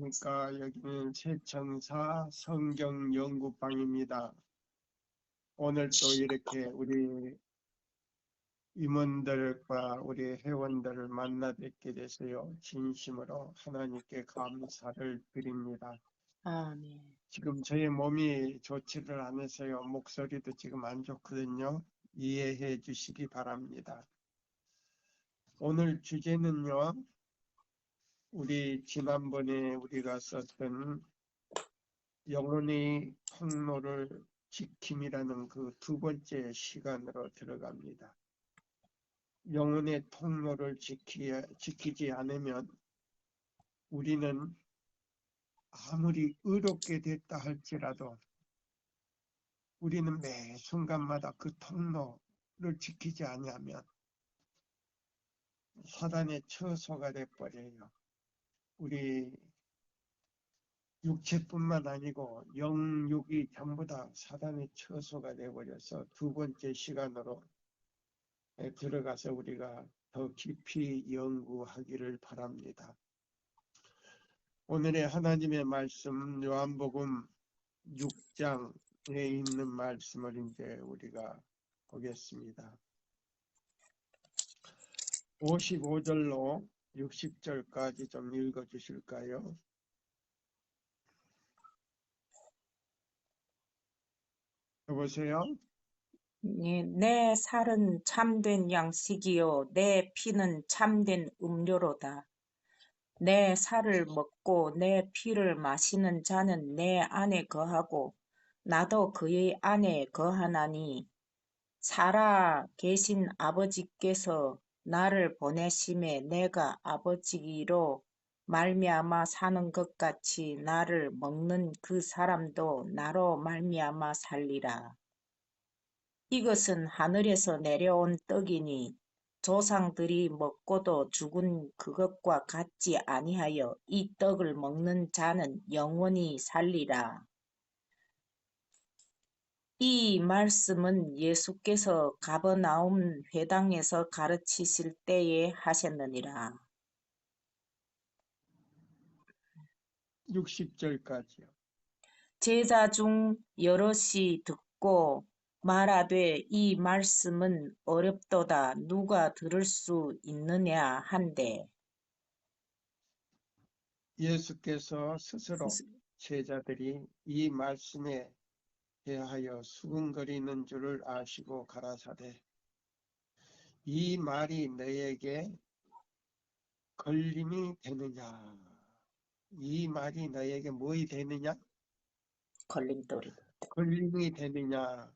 안녕하십니까. 여기는 세천사 성경연구방입니다. 오늘 또 이렇게 우리 임원들과 우리 회원들을 만나 뵙게 돼서요. 진심으로 하나님께 감사를 드립니다. 아멘. 지금 저의 몸이 좋지를 않아서요. 목소리도 지금 안 좋거든요. 이해해 주시기 바랍니다. 오늘 주제는요. 우리 지난번에 우리가 썼던 영혼의 통로를 지킴이라는 그 두 번째 시간으로 들어갑니다. 영혼의 통로를 지키지 않으면 우리는 아무리 의롭게 됐다 할지라도 우리는 매 순간마다 그 통로를 지키지 아니하면 사단의 처소가 돼버려요. 우리 육체뿐만 아니고 영육이 전부 다 사단의 처소가 돼버려서 두 번째 시간으로 들어가서 우리가 더 깊이 연구하기를 바랍니다. 오늘의 하나님의 말씀 요한복음 6장에 있는 말씀을 이제 우리가 보겠습니다. 55절로 60절까지 좀 읽어 주실까요? 여보세요? 내 살은 참된 양식이요 내 피는 참된 음료로다. 내 살을 먹고 내 피를 마시는 자는 내 안에 거하고 나도 그의 안에 거하나니 살아 계신 아버지께서 나를 보내심에 내가 아버지로 말미암아 사는 것 같이 나를 먹는 그 사람도 나로 말미암아 살리라. 이것은 하늘에서 내려온 떡이니 조상들이 먹고도 죽은 그것과 같지 아니하여 이 떡을 먹는 자는 영원히 살리라. 이 말씀은 예수께서 가버나움 회당에서 가르치실 때에 하셨느니라. 60절까지요. 제자 중 여럿이 듣고 말하되 이 말씀은 어렵도다 누가 들을 수 있느냐 한데 예수께서 스스로 제자들이 이 말씀에 대하여 수근거리는 줄을 아시고 가라사대 이 말이 너에게 걸림이 되느냐? 이 말이 너에게 뭐이 되느냐? 걸림돌이. 걸림이 되느냐?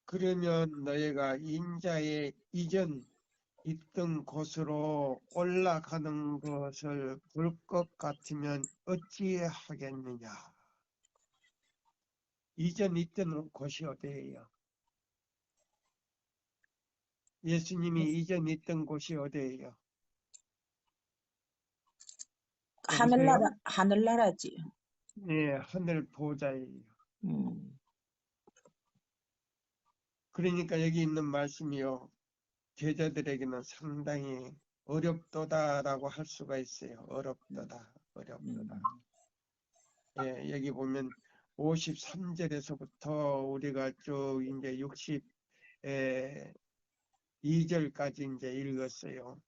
그러면 너희가 인자의 이전 있던 곳으로 올라가는 것을 볼 것 같으면 어찌하겠느냐? 이전 있던 곳이 어디예요? 예수님이 이전 있던 곳이 어디예요? 여보세요? 하늘나라지. 예, 하늘 보좌예요. 그러니까 여기 있는 말씀이요. 제자들에게는 상당히 어렵도다라고 할 수가 있어요. 어렵도다, 어렵도다. 예, 여기 보면 53절에서부터 우리가 쭉 이제 62절까지 이제 읽었어요.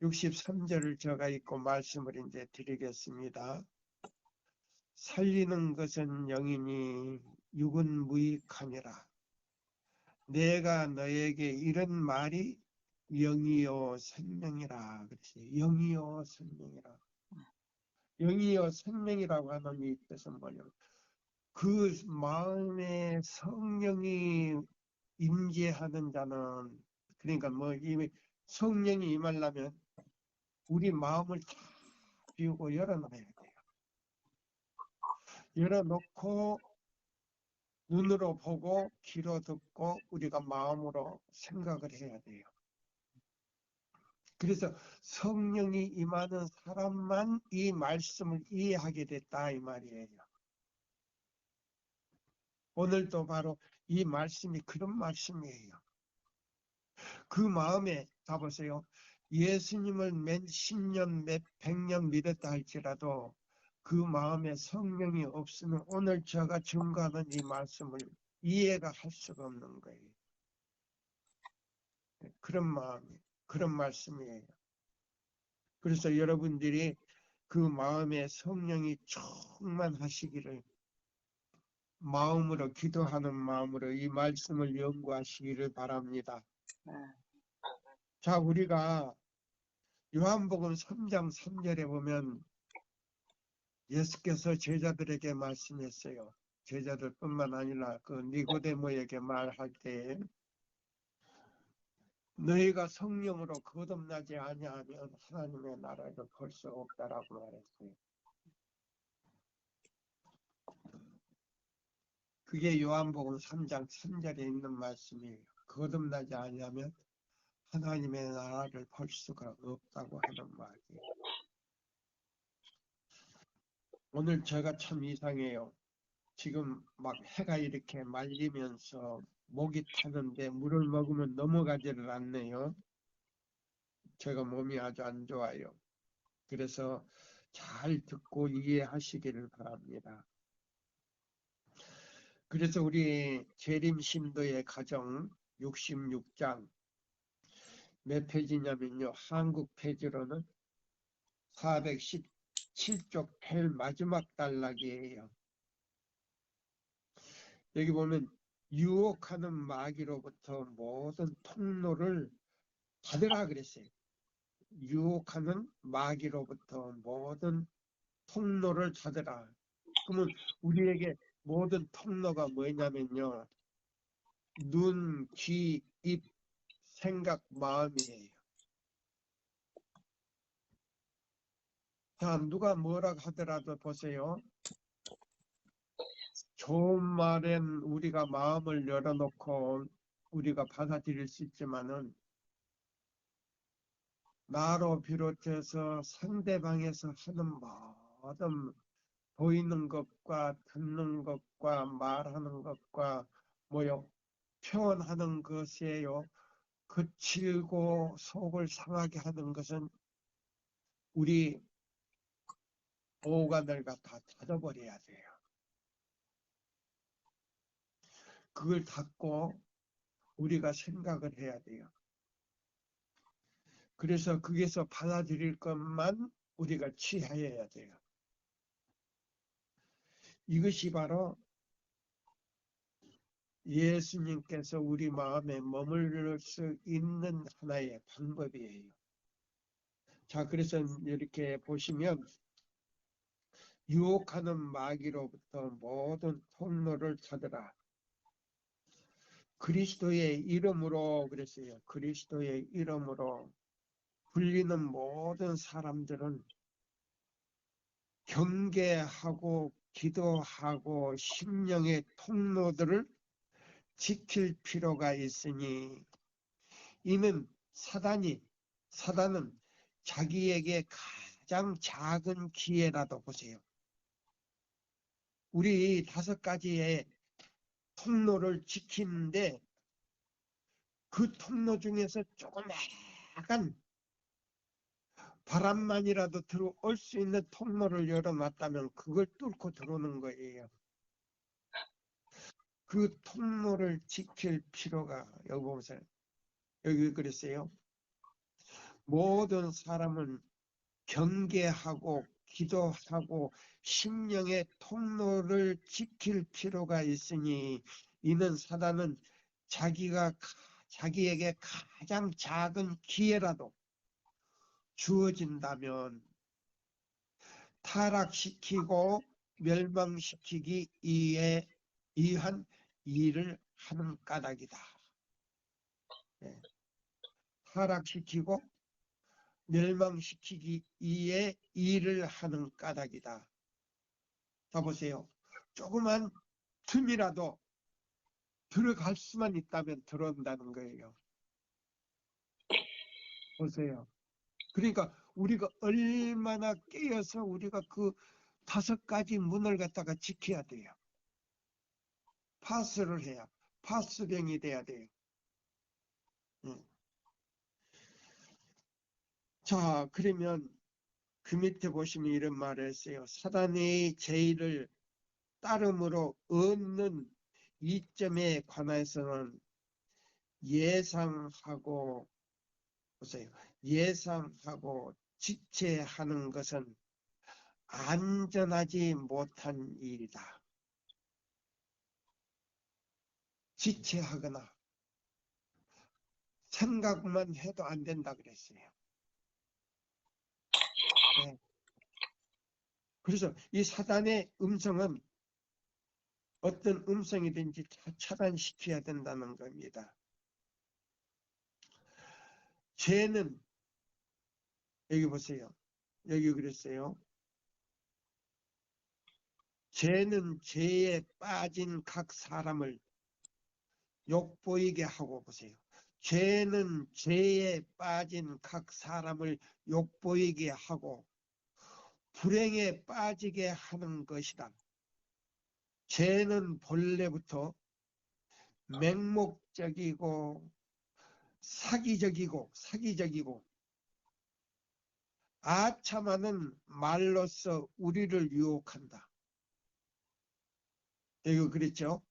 63절을 제가 읽고 말씀을 이제 드리겠습니다. 살리는 것은 영이니 육은 무익하니라. 내가 너에게 이런 말이 영이요 생명이라 그랬어요. 영이요 생명이라. 영이요 생명이라고 하는 이 뜻은 뭐냐면 그 마음에 성령이 임재하는 자는 그러니까 뭐 이미 성령이 임하려면 우리 마음을 다 비우고 열어놔야 돼요. 열어놓고 눈으로 보고 귀로 듣고 우리가 마음으로 생각을 해야 돼요. 그래서 성령이 임하는 사람만 이 말씀을 이해하게 됐다 이 말이에요. 오늘도 바로 이 말씀이 그런 말씀이에요. 그 마음에 가보세요. 예수님을 몇 10년, 몇 100년 믿었다 할지라도 그 마음에 성령이 없으면 오늘 제가 증거하는 이 말씀을 이해가 할 수가 없는 거예요. 그런 마음이, 그런 말씀이에요. 그래서 여러분들이 그 마음에 성령이 충만하시기를 마음으로 기도하는 마음으로 이 말씀을 연구하시기를 바랍니다. 자, 우리가 요한복음 3장 3절에 보면 예수께서 제자들에게 말씀했어요. 제자들뿐만 아니라 그 니고데모에게 말할 때 너희가 성령으로 거듭나지 아니하면 하나님의 나라를 볼 수 없다라고 말했어요. 그게 요한복음 3장 3절에 있는 말씀이에요. 거듭나지 아니하면 하나님의 나라를 볼 수가 없다고 하는 말이에요. 오늘 제가 참 이상해요. 지금 막 해가 이렇게 말리면서 목이 타는데 물을 먹으면 넘어가지를 않네요. 제가 몸이 아주 안 좋아요. 그래서 잘 듣고 이해하시기를 바랍니다. 그래서 우리 재림신도의 가정 66장 몇 페이지냐면요. 한국 페이지로는 417쪽 펠 마지막 단락이에요. 여기 보면 유혹하는 마귀로부터 모든 통로를 닫으라 그랬어요. 유혹하는 마귀로부터 모든 통로를 닫으라. 그러면 우리에게 모든 통로가 뭐냐면요. 눈, 귀, 입, 생각, 마음이에요. 자, 누가 뭐라 하더라도 보세요. 좋은 말엔 우리가 마음을 열어놓고 우리가 받아들일 수 있지만은 나로 비롯해서 상대방에서 하는 모든 보이는 것과 듣는 것과 말하는 것과 뭐요 표현하는 것이에요. 거칠고 속을 상하게 하는 것은 우리 오간을 다 닫아버려야 돼요. 그걸 닫고 우리가 생각을 해야 돼요. 그래서 거기서 받아들일 것만 우리가 취하여야 돼요. 이것이 바로 예수님께서 우리 마음에 머무를 수 있는 하나의 방법이에요. 자, 그래서 이렇게 보시면 유혹하는 마귀로부터 모든 통로를 닫으라. 그리스도의 이름으로 그랬어요. 그리스도의 이름으로 불리는 모든 사람들은 경계하고 기도하고 심령의 통로들을 지킬 필요가 있으니 이는 사단은 자기에게 가장 작은 기회라도 보세요. 우리 5가지의 통로를 지키는데 그 통로 중에서 조그마한 바람만이라도 들어올 수 있는 통로를 열어놨다면 그걸 뚫고 들어오는 거예요. 그 통로를 지킬 필요가 여기 보세요. 여기 그랬어요. 모든 사람은 경계하고 기도하고 심령의 통로를 지킬 필요가 있으니 이는 사단은 자기에게 가장 작은 기회라도 주어진다면 타락시키고 멸망시키기 위한 일을 하는 까닭이다. 네. 타락시키고 멸망시키기 위해 일을 하는 까닭이다. 자 보세요. 조그만 틈이라도 들어갈 수만 있다면 들어온다는 거예요. 보세요. 그러니까 우리가 얼마나 깨어서 우리가 그 5가지 문을 갖다가 지켜야 돼요. 파스를 해야 파스병이 돼야 돼요. 자, 그러면 그 밑에 보시면 이런 말을 했어요. 사단의 제의를 따름으로 얻는 이점에 관해서는 예상하고, 보세요. 예상하고 지체하는 것은 안전하지 못한 일이다. 지체하거나 생각만 해도 안 된다 그랬어요. 네. 그래서 이 사단의 음성은 어떤 음성이든지 차단시켜야 된다는 겁니다. 죄는 여기 보세요. 여기 그랬어요. 죄는 죄에 빠진 각 사람을 욕보이게 하고 보세요. 죄는 죄에 빠진 각 사람을 욕보이게 하고 불행에 빠지게 하는 것이다. 죄는 본래부터 맹목적이고 사기적이고 아참하는 말로서 우리를 유혹한다. 여기 그랬죠?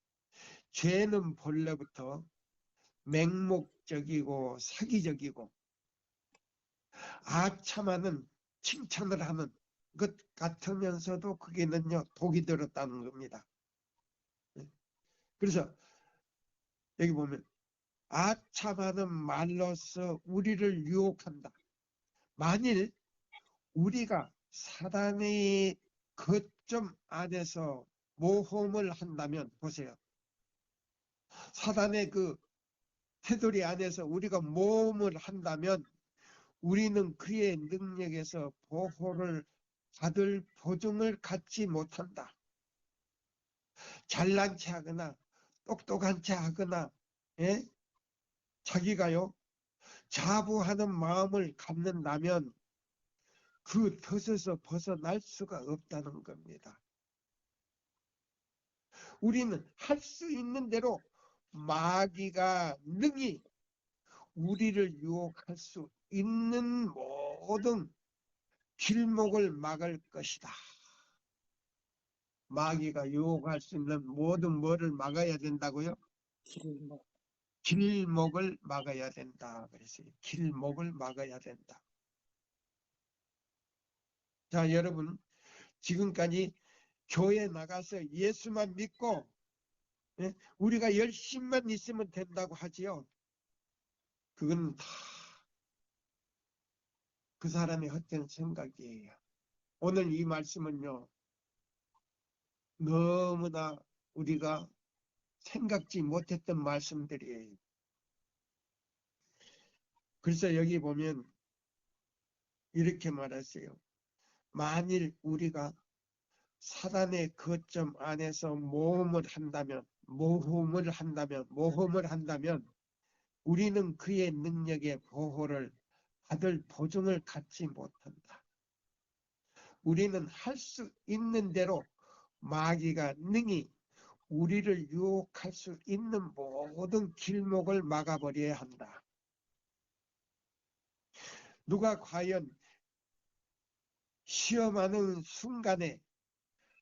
죄는 본래부터 맹목적이고 사기적이고 아참하는 칭찬을 하는 것 같으면서도 그게는요 독이 들었다는 겁니다. 그래서 여기 보면 아참하는 말로서 우리를 유혹한다. 만일 우리가 사단의 거점 안에서 모험을 한다면 보세요. 사단의 그 테두리 안에서 우리가 모험을 한다면 우리는 그의 능력에서 보호를 받을 보증을 갖지 못한다. 잘난 체 하거나 똑똑한 체 하거나 예? 자기가요 자부하는 마음을 갖는다면 그 덫에서 벗어날 수가 없다는 겁니다. 우리는 할 수 있는 대로 마귀가 능히 우리를 유혹할 수 있는 모든 길목을 막을 것이다. 마귀가 유혹할 수 있는 모든 뭐를 막아야 된다고요? 길목. 길목을 막아야 된다. 그랬어요. 길목을 막아야 된다. 자, 여러분 지금까지 교회 나가서 예수만 믿고 우리가 열심만 있으면 된다고 하지요. 그건 다 그 사람의 헛된 생각이에요. 오늘 이 말씀은요. 너무나 우리가 생각지 못했던 말씀들이에요. 그래서 여기 보면 이렇게 말했어요. 만일 우리가 사단의 거점 안에서 모험을 한다면 우리는 그의 능력의 보호를 받을 보증을 갖지 못한다. 우리는 할 수 있는 대로 마귀가 능히 우리를 유혹할 수 있는 모든 길목을 막아버려야 한다. 누가 과연 시험하는 순간에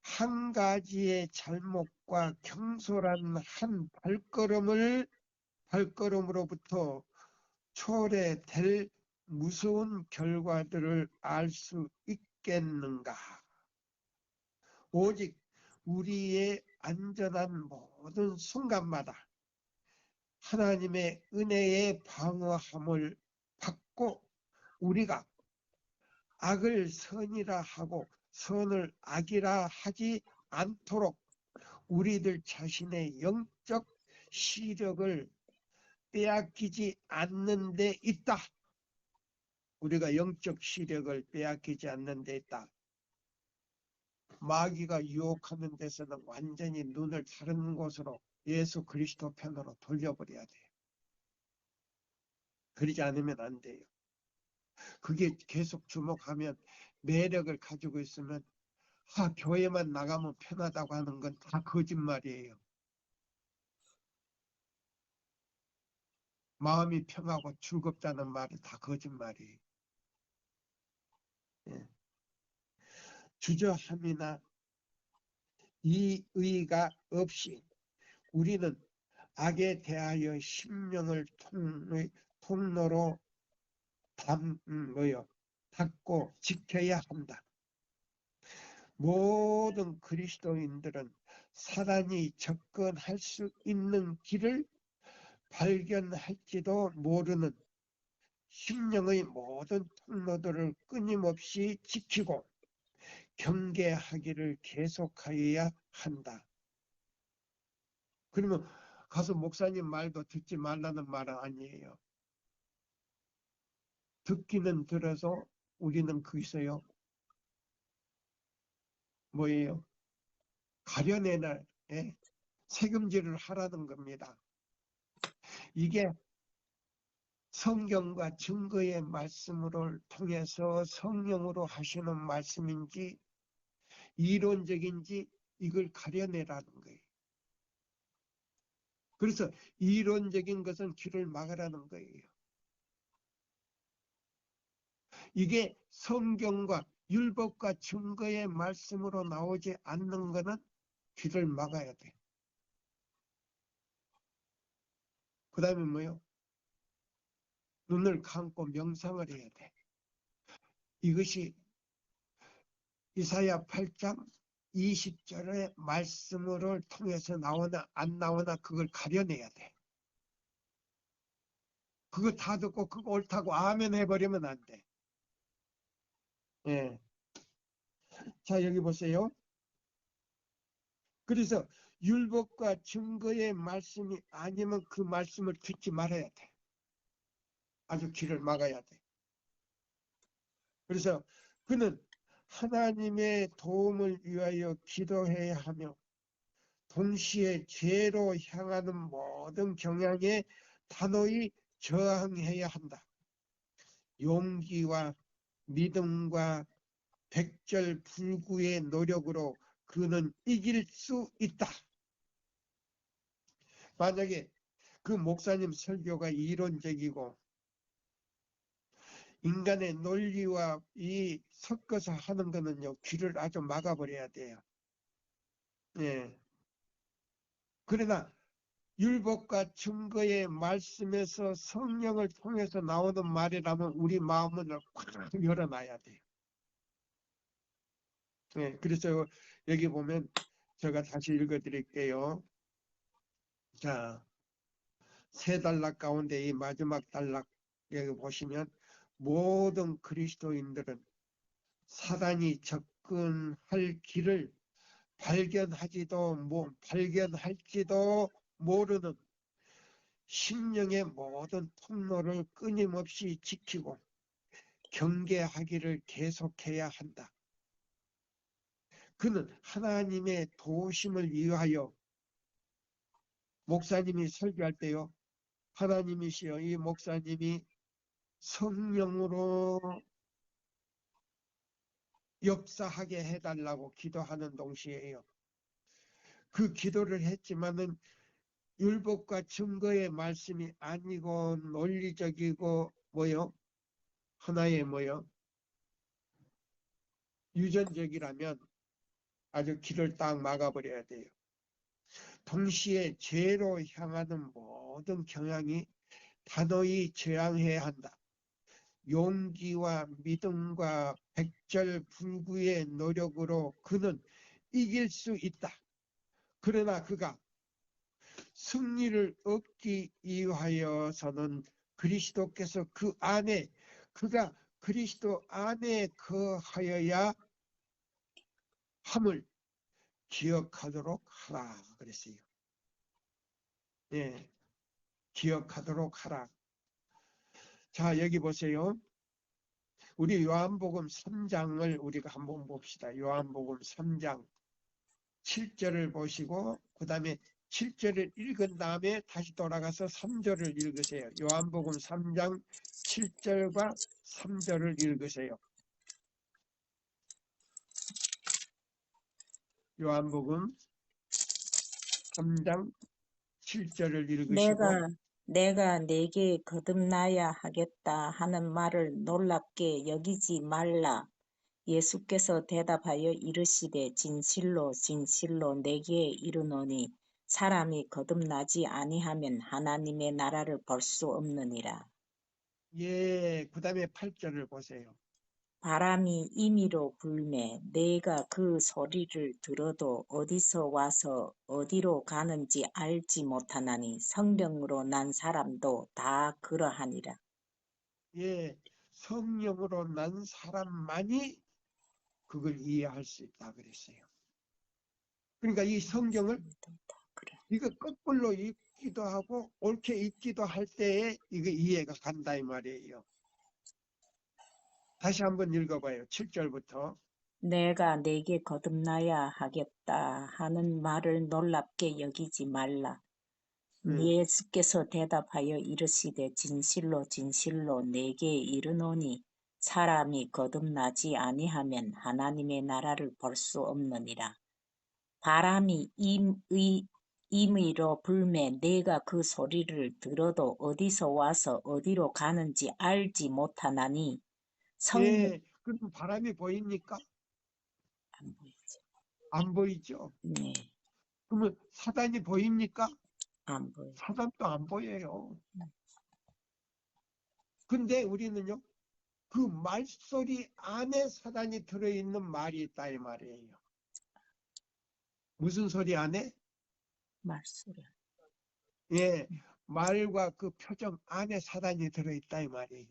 한 가지의 잘못과 경솔한 한 발걸음으로부터 초래될 무서운 결과들을 알 수 있겠는가? 오직 우리의 안전한 모든 순간마다 하나님의 은혜의 방어함을 받고 우리가 악을 선이라 하고 선을 악이라 하지 않도록 우리들 자신의 영적 시력을 빼앗기지 않는 데 있다. 우리가 영적 시력을 빼앗기지 않는 데 있다. 마귀가 유혹하는 데서는 완전히 눈을 다른 곳으로 예수 그리스도 편으로 돌려버려야 돼요. 그러지 않으면 안 돼요. 그게 계속 주목하면 매력을 가지고 있으면 교회만 나가면 편하다고 하는 건 다 거짓말이에요. 마음이 평하고 즐겁다는 말은 다 거짓말이에요. 예. 주저함이나 이의가 없이 우리는 악에 대하여 심령을 통로로 닫고 지켜야 한다. 모든 그리스도인들은 사단이 접근할 수 있는 길을 발견할지도 모르는 심령의 모든 통로들을 끊임없이 지키고 경계하기를 계속하여야 한다. 그러면 가서 목사님 말도 듣지 말라는 말은 아니에요. 듣기는 들어서 우리는 거기서요. 뭐예요? 가려내나 책임질을 하라는 겁니다. 이게 성경과 증거의 말씀을 통해서 성령으로 하시는 말씀인지 이론적인지 이걸 가려내라는 거예요. 그래서 이론적인 것은 길을 막으라는 거예요. 이게 성경과 율법과 증거의 말씀으로 나오지 않는 것은 길을 막아야 돼. 그 다음에 뭐요? 눈을 감고 명상을 해야 돼. 이것이 이사야 8장 20절의 말씀을 통해서 나오나 안 나오나 그걸 가려내야 돼. 그거 다 듣고 그거 옳다고 아멘 해버리면 안 돼. 예. 자, 여기 보세요. 그래서 율법과 증거의 말씀이 아니면 그 말씀을 듣지 말아야 돼. 아주 길을 막아야 돼. 그래서 그는 하나님의 도움을 위하여 기도해야 하며 동시에 죄로 향하는 모든 경향에 단호히 저항해야 한다. 용기와 믿음과 백절불구의 노력으로 그는 이길 수 있다. 만약에 그 목사님 설교가 이론적이고 인간의 논리와 이 섞어서 하는 거는요, 귀를 아주 막아버려야 돼요. 예. 그러나 율법과 증거의 말씀에서 성령을 통해서 나오는 말이라면 우리 마음을 확 열어놔야 돼요. 예. 그래서 여기 보면 제가 다시 읽어드릴게요. 자, 세 단락 가운데 이 마지막 단락 여기 보시면 모든 그리스도인들은 사단이 접근할 길을 발견할지도 모르는 심령의 모든 통로를 끊임없이 지키고 경계하기를 계속해야 한다. 그는 하나님의 도우심을 위하여 목사님이 설교할 때요. 하나님이시여 이 목사님이 성령으로 역사하게 해달라고 기도하는 동시에요. 그 기도를 했지만은 율법과 증거의 말씀이 아니고 논리적이고 하나의 유전적이라면 아주 길을 딱 막아버려야 돼요. 동시에 죄로 향하는 모든 경향이 단호히 저항해야 한다. 용기와 믿음과 백절불구의 노력으로 그는 이길 수 있다. 그러나 그가 승리를 얻기 위하여서는 그리스도께서 그가 그리스도 안에 거하여야 함을 기억하도록 하라 그랬어요. 예, 기억하도록 하라. 자, 여기 보세요. 우리 요한복음 3장을 우리가 한번 봅시다. 요한복음 3장 7절을 보시고 그 다음에 7절을 읽은 다음에 다시 돌아가서 3절을 읽으세요. 요한복음 3장 7절과 3절을 읽으세요. 요한복음 3장 7절을 읽으시고 내가 네게 거듭나야 하겠다 하는 말을 놀랍게 여기지 말라. 예수께서 대답하여 이르시되 진실로 진실로 내게 이르노니 사람이 거듭나지 아니하면 하나님의 나라를 볼 수 없느니라. 예, 그 다음에 8절을 보세요. 바람이 임의로 불매 내가 그 소리를 들어도 어디서 와서 어디로 가는지 알지 못하나니 성령으로 난 사람도 다 그러하니라. 예, 성령으로 난 사람만이 그걸 이해할 수 있다 그랬어요. 그러니까 이 성경을 그래. 이거 거꾸로 읽기도 하고 옳게 읽기도 할 때에 이거 이해가 간다 이 말이에요. 다시 한번 읽어봐요. 7절부터. 내가 내게 거듭나야 하겠다 하는 말을 놀랍게 여기지 말라. 예수께서 대답하여 이르시되 진실로 진실로 내게 이르노니 사람이 거듭나지 아니하면 하나님의 나라를 볼 수 없느니라. 바람이 임의로 불매 내가 그 소리를 들어도 어디서 와서 어디로 가는지 알지 못하나니 성령 예, 그럼 바람이 보입니까? 안 보이죠. 안 보이죠? 네, 그러면 사단이 보입니까? 안 보여. 사단도 안 보여요. 근데 우리는요, 그 말소리 안에 사단이 들어있는 말이 있다 이 말이에요. 무슨 소리 안에? 말소리. 예, 말과 그 표정 안에 사단이 들어있다 이 말이에요.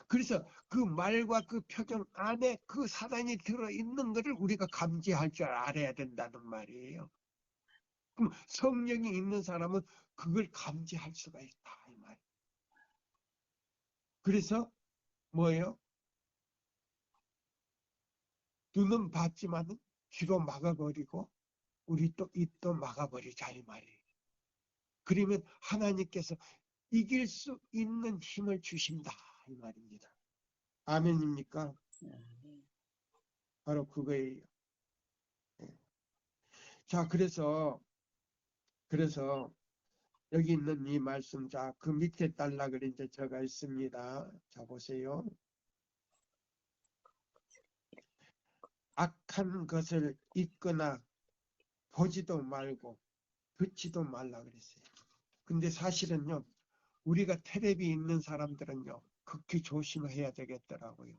그래서 그 말과 그 표정 안에 그 사단이 들어있는 것을 우리가 감지할 줄 알아야 된다는 말이에요. 그럼 성령이 있는 사람은 그걸 감지할 수가 있다 이 말이에요. 그래서 뭐예요? 눈은 봤지만 귀로 막아버리고 우리 또 입도 막아버리자 이 말이에요. 그러면 하나님께서 이길 수 있는 힘을 주신다 이 말입니다. 아멘입니까? 바로 그거예요. 자, 그래서 여기 있는 이 말씀, 자, 그 밑에 단락을 이제 적어 있습니다. 자, 보세요. 악한 것을 읽거나 보지도 말고 듣지도 말라 그랬어요. 근데 사실은요, 우리가 텔레비 있는 사람들은요, 극히 조심해야 되겠더라고요.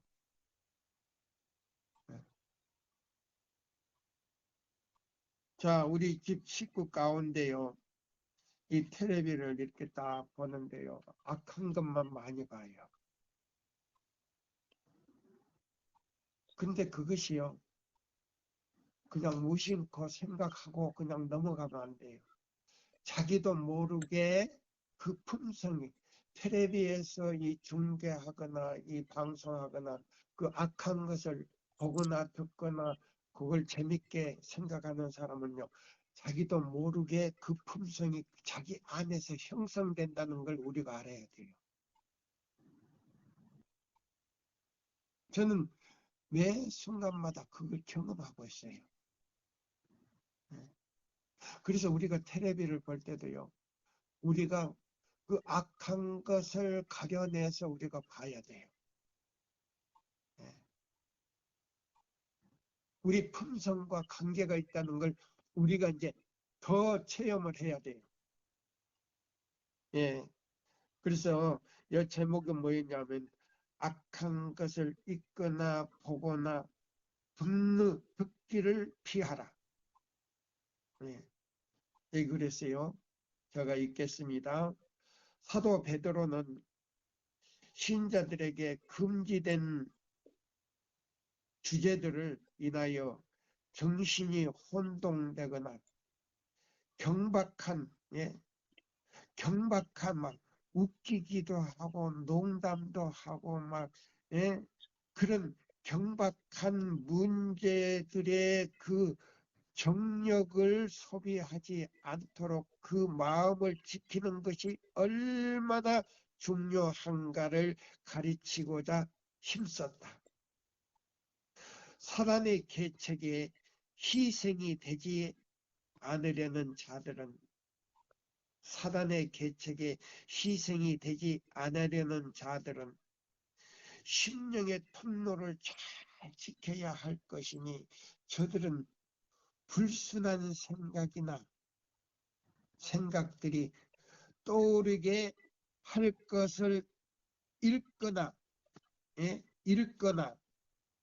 네. 자, 우리 집 식구 가운데요, 이 텔레비를 이렇게 딱 보는데요, 악한 것만 많이 봐요. 근데 그것이요, 그냥 무심코 생각하고 그냥 넘어가면 안 돼요. 자기도 모르게 그 품성이 텔레비에서 이 중계하거나 이 방송하거나 그 악한 것을 보거나 듣거나 그걸 재밌게 생각하는 사람은요, 자기도 모르게 그 품성이 자기 안에서 형성된다는 걸 우리가 알아야 돼요. 저는 매 순간마다 그걸 경험하고 있어요. 그래서 우리가 텔레비를 볼 때도요, 우리가 그 악한 것을 가려내서 우리가 봐야 돼요. 우리 품성과 관계가 있다는 걸 우리가 이제 더 체험을 해야 돼요. 예. 그래서 이 제목은 뭐였냐면 악한 것을 읽거나 보거나 듣기를 피하라. 예. 예, 그랬어요. 제가 읽겠습니다. 사도 베드로는 신자들에게 금지된 주제들을 인하여 정신이 혼동되거나 경박한, 예, 경박한 막 웃기기도 하고 농담도 하고 막, 예, 그런 경박한 문제들의 그 정력을 소비하지 않도록 그 마음을 지키는 것이 얼마나 중요한가를 가르치고자 힘썼다. 사단의 계책에 희생이 되지 않으려는 자들은 사단의 계책에 희생이 되지 않으려는 자들은 심령의 통로를 잘 지켜야 할 것이니 저들은 불순한 생각들이 떠오르게 할 것을 읽거나,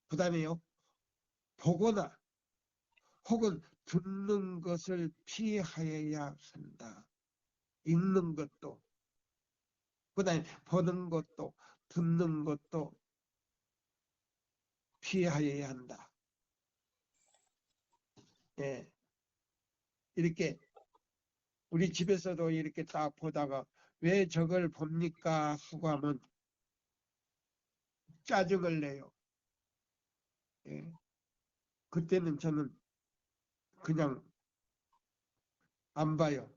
그 다음에요, 보거나 혹은 듣는 것을 피하여야 한다. 읽는 것도, 그 다음에 보는 것도, 듣는 것도 피하여야 한다. 예. 이렇게 우리 집에서도 이렇게 딱 보다가 왜 저걸 봅니까 하고 하면 짜증을 내요. 예. 그때는 저는 그냥 안 봐요.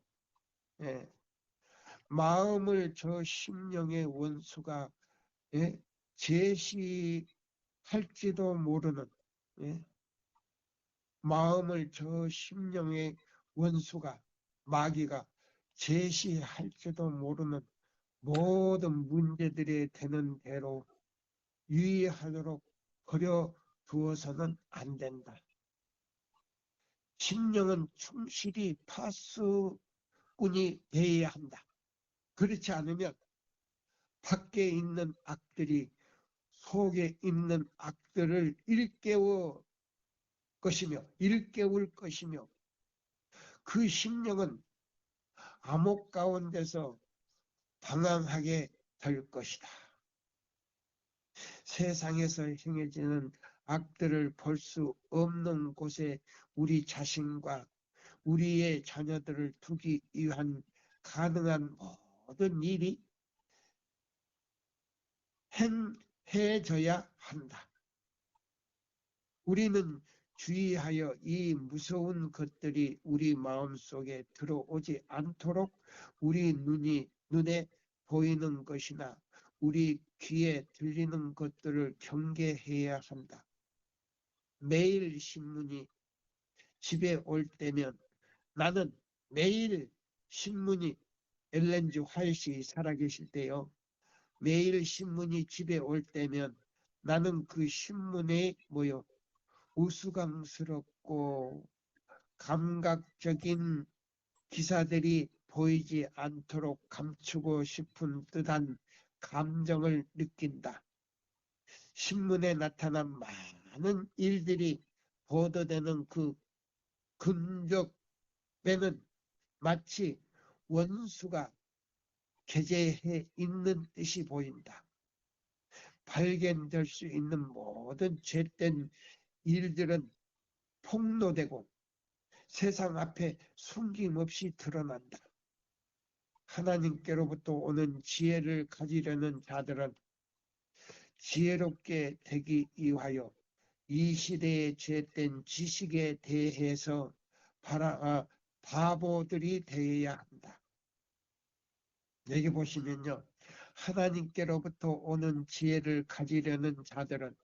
예. 마음을 저 심령의 원수가, 예? 제시할지도 모르는, 예? 마음을 저 심령의 원수가, 마귀가 제시할지도 모르는 모든 문제들이 되는 대로 유의하도록 버려두어서는 안 된다. 심령은 충실히 파수꾼이 되어야 한다. 그렇지 않으면 밖에 있는 악들이 속에 있는 악들을 일깨울 것이며 그 심령은 암흑 가운데서 방황하게 될 것이다. 세상에서 행해지는 악들을 볼 수 없는 곳에 우리 자신과 우리의 자녀들을 두기 위한 가능한 모든 일이 행해져야 한다. 우리는 주의하여 이 무서운 것들이 우리 마음속에 들어오지 않도록 우리 눈에 보이는 것이나 우리 귀에 들리는 것들을 경계해야 한다. 매일 신문이 집에 올 때면 나는 매일 신문이 엘렌 G 화이트이 살아계실 때요. 매일 신문이 집에 올 때면 나는 그 신문에 우스꽝스럽고 감각적인 기사들이 보이지 않도록 감추고 싶은 듯한 감정을 느낀다. 신문에 나타난 많은 일들이 보도되는 그 근접에는 마치 원수가 게재해 있는 듯이 보인다. 발견될 수 있는 모든 죄된 일들은 폭로되고 세상 앞에 숨김없이 드러난다. 하나님께로부터 오는 지혜를 가지려는 자들은 지혜롭게 되기 위하여 이 시대의 죄된 지식에 대해서 바보들이 되어야 한다. 여기 보시면요. 하나님께로부터 오는 지혜를 가지려는 자들은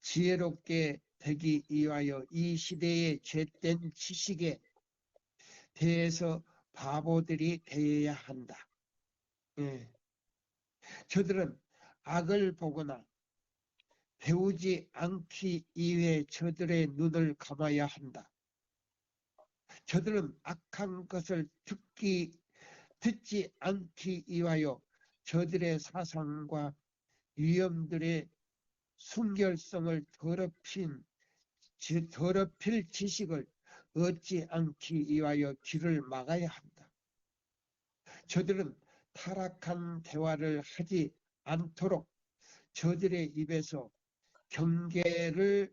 지혜롭게 되기 위하여 이 시대의 죄된 지식에 대해서 바보들이 되어야 한다. 예. 저들은 악을 보거나 배우지 않기 위해 저들의 눈을 감아야 한다. 저들은 악한 것을 듣지 않기 위하여 저들의 사상과 위험들의 순결성을 더럽힐 지식을 얻지 않기 위하여 길을 막아야 한다. 저들은 타락한 대화를 하지 않도록 저들의 입에서 경계를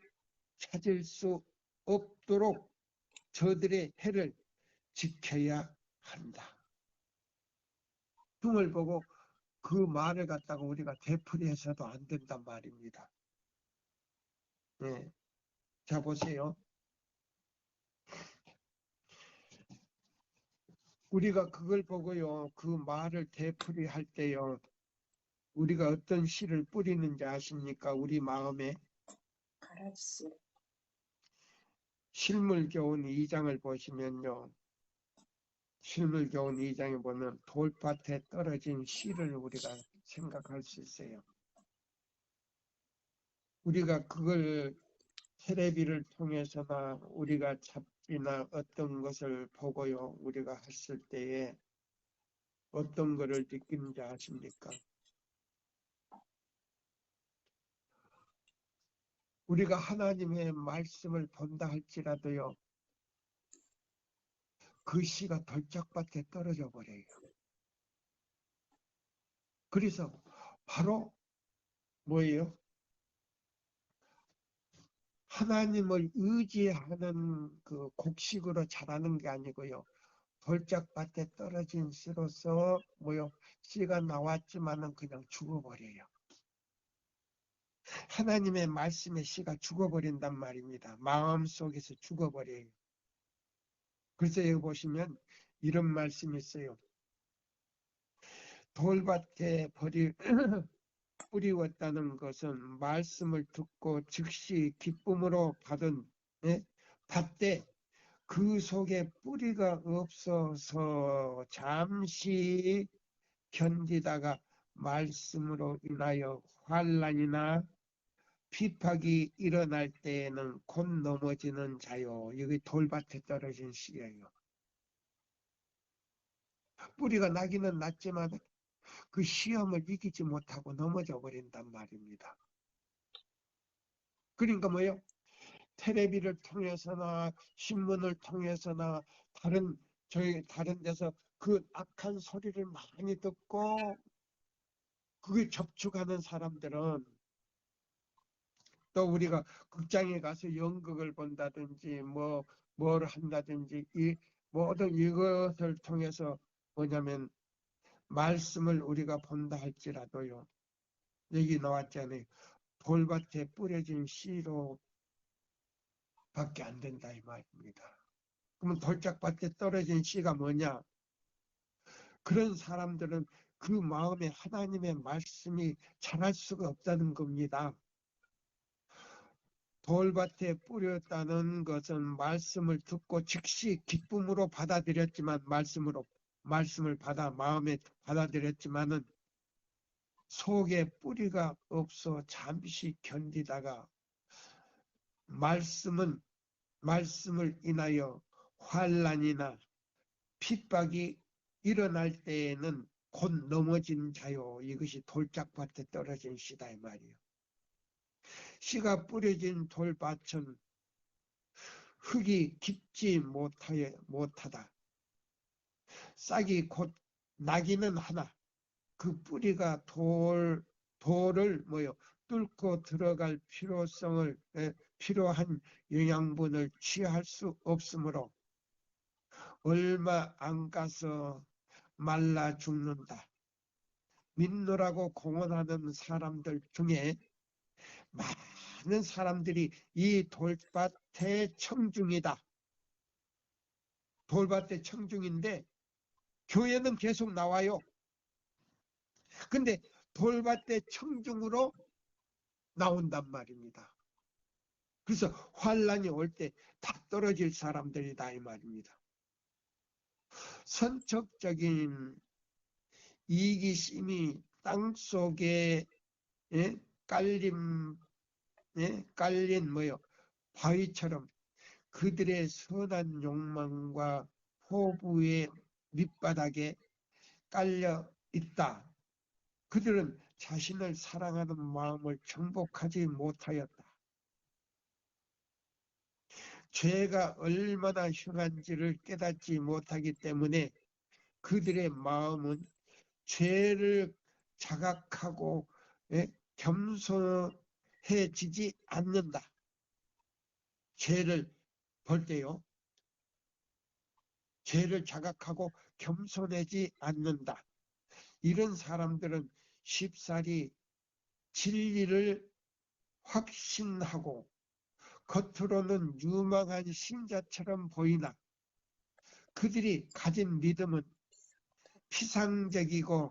찾을 수 없도록 저들의 해를 지켜야 한다. 흉을 보고 그 말을 갖다가 우리가 되풀이해서도 안 된단 말입니다. 네. 자, 보세요. 우리가 그걸 보고요, 그 말을 되풀이할 때요, 우리가 어떤 씨를 뿌리는지 아십니까? 우리 마음에. 가라지. 실물교훈 2장을 보시면요. 실물교훈 2장에 보면 돌밭에 떨어진 씨를 우리가 생각할 수 있어요. 우리가 그걸 테레비를 통해서나 우리가 잡지나 어떤 것을 보고요. 우리가 했을 때에 어떤 것을 느끼는지 아십니까? 우리가 하나님의 말씀을 본다 할지라도요. 그 씨가 덜쩍밭에 떨어져 버려요. 그래서 바로 뭐예요? 하나님을 의지하는 그 곡식으로 자라는 게 아니고요. 돌짝밭에 떨어진 씨로서 뭐요? 씨가 나왔지만은 그냥 죽어버려요. 하나님의 말씀의 씨가 죽어버린단 말입니다. 마음속에서 죽어버려요. 그래서 여기 보시면 이런 말씀이 있어요. 돌밭에 뿌리웠다는 것은 말씀을 듣고 즉시 기쁨으로 받은 밭대 그 속에 뿌리가 없어서 잠시 견디다가 말씀으로 인하여 환난이나 비박이 일어날 때에는 곧 넘어지는 자요. 여기 돌밭에 떨어진 씨예요. 뿌리가 나기는 났지만 그 시험을 이기지 못하고 넘어져 버린단 말입니다. 그러니까 뭐요? 텔레비를 통해서나 신문을 통해서나 다른 데서 그 악한 소리를 많이 듣고 그게 접촉하는 사람들은 또 우리가 극장에 가서 연극을 본다든지 뭘 한다든지 이 모든 이것을 통해서 뭐냐면 말씀을 우리가 본다 할지라도요. 여기 나왔잖아요. 돌밭에 뿌려진 씨로 밖에 안 된다 이 말입니다. 그러면 돌짝밭에 떨어진 씨가 뭐냐? 그런 사람들은 그 마음에 하나님의 말씀이 자랄 수가 없다는 겁니다. 돌밭에 뿌렸다는 것은 말씀을 듣고 즉시 기쁨으로 받아들였지만 말씀을 받아 마음에 받아들였지만은 속에 뿌리가 없어 잠시 견디다가 말씀을 인하여 환난이나 핍박이 일어날 때에는 곧 넘어진 자요. 이것이 돌짝밭에 떨어진 씨다 이 말이에요. 씨가 뿌려진 돌밭은 흙이 깊지 못하다. 싹이 곧 나기는 하나 그 뿌리가 돌을 뚫고 들어갈 필요한 영양분을 취할 수 없으므로 얼마 안 가서 말라 죽는다. 믿노라고 공언하는 사람들 중에 많은 사람들이 이 돌밭의 청중이다. 돌밭의 청중인데 교회는 계속 나와요. 근데 돌밭의 청중으로 나온단 말입니다. 그래서 환란이 올 때 다 떨어질 사람들이다 이 말입니다. 선척적인 이기심이 땅속에 깔린 바위처럼 그들의 선한 욕망과 포부의 밑바닥에 깔려 있다. 그들은 자신을 사랑하는 마음을 정복하지 못하였다. 죄가 얼마나 흉한지를 깨닫지 못하기 때문에 그들의 마음은 죄를 자각하고 겸손해지지 않는다. 죄를 볼 때요. 죄를 자각하고 겸손하지 않는다. 이런 사람들은 쉽사리 진리를 확신하고 겉으로는 유망한 신자처럼 보이나 그들이 가진 믿음은 피상적일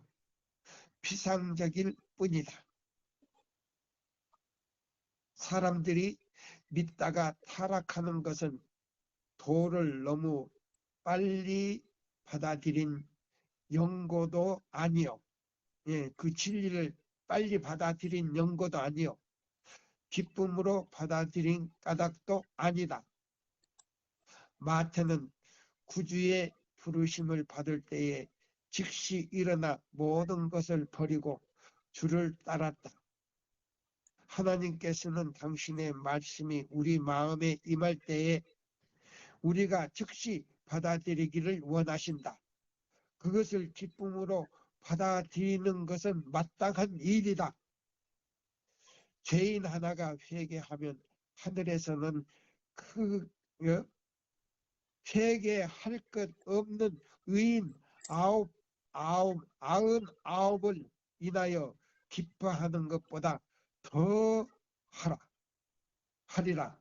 뿐이다. 사람들이 믿다가 타락하는 것은 도를 너무 빨리 받아들인 연고도 아니요. 그 진리를 빨리 받아들인 연고도 아니요. 기쁨으로 받아들인 까닭도 아니다. 마태는 구주의 부르심을 받을 때에 즉시 일어나 모든 것을 버리고 주를 따랐다. 하나님께서는 당신의 말씀이 우리 마음에 임할 때에 우리가 즉시 받아들이기를 원하신다. 그것을 기쁨으로 받아들이는 것은 마땅한 일이다. 죄인 하나가 회개하면 하늘에서는 그 회개할 것 없는 의인 99을 인하여 기뻐하는 것보다 더 하리라.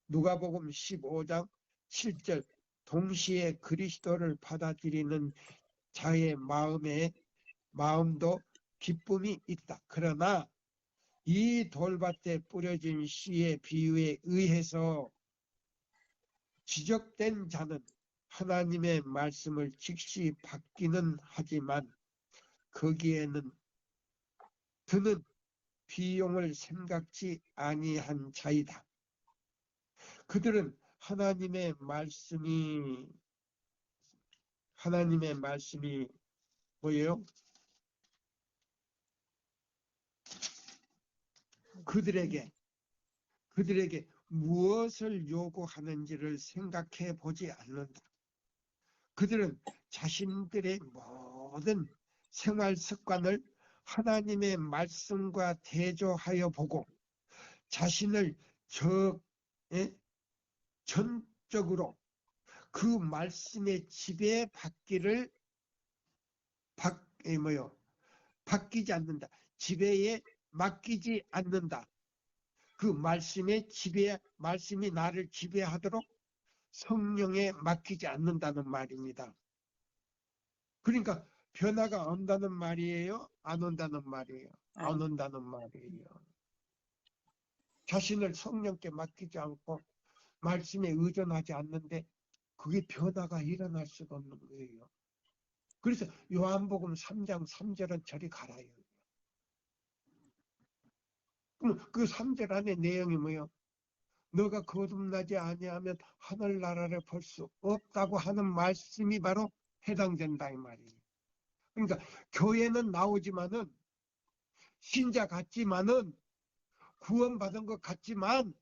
누가복음 15장 7절. 동시에 그리스도를 받아들이는 자의 마음도 기쁨이 있다. 그러나 이 돌밭에 뿌려진 씨의 비유에 의해서 지적된 자는 하나님의 말씀을 즉시 받기는 하지만 거기에는 드는 비용을 생각지 아니한 자이다. 그들은 하나님의 말씀이 뭐예요? 그들에게 무엇을 요구하는지를 생각해 보지 않는다. 그들은 자신들의 모든 생활 습관을 하나님의 말씀과 대조하여 보고 자신을 전적으로 그 말씀의 지배받기를 바뀌지 않는다. 지배에 맡기지 않는다. 그 말씀이 나를 지배하도록 성령에 맡기지 않는다는 말입니다. 그러니까 변화가 온다는 말이에요? 안 온다는 말이에요? 안 온다는 말이에요. 자신을 성령께 맡기지 않고 말씀에 의존하지 않는데 그게 변화가 일어날 수가 없는 거예요. 그래서 요한복음 3장 3절은 저리 가라요. 그럼 그 3절 안에 내용이 뭐예요? 너가 거듭나지 아니하면 하늘나라를 볼 수 없다고 하는 말씀이 바로 해당된다 이 말이에요. 그러니까 교회는 나오지만은 신자 같지만은 구원받은 것 같지만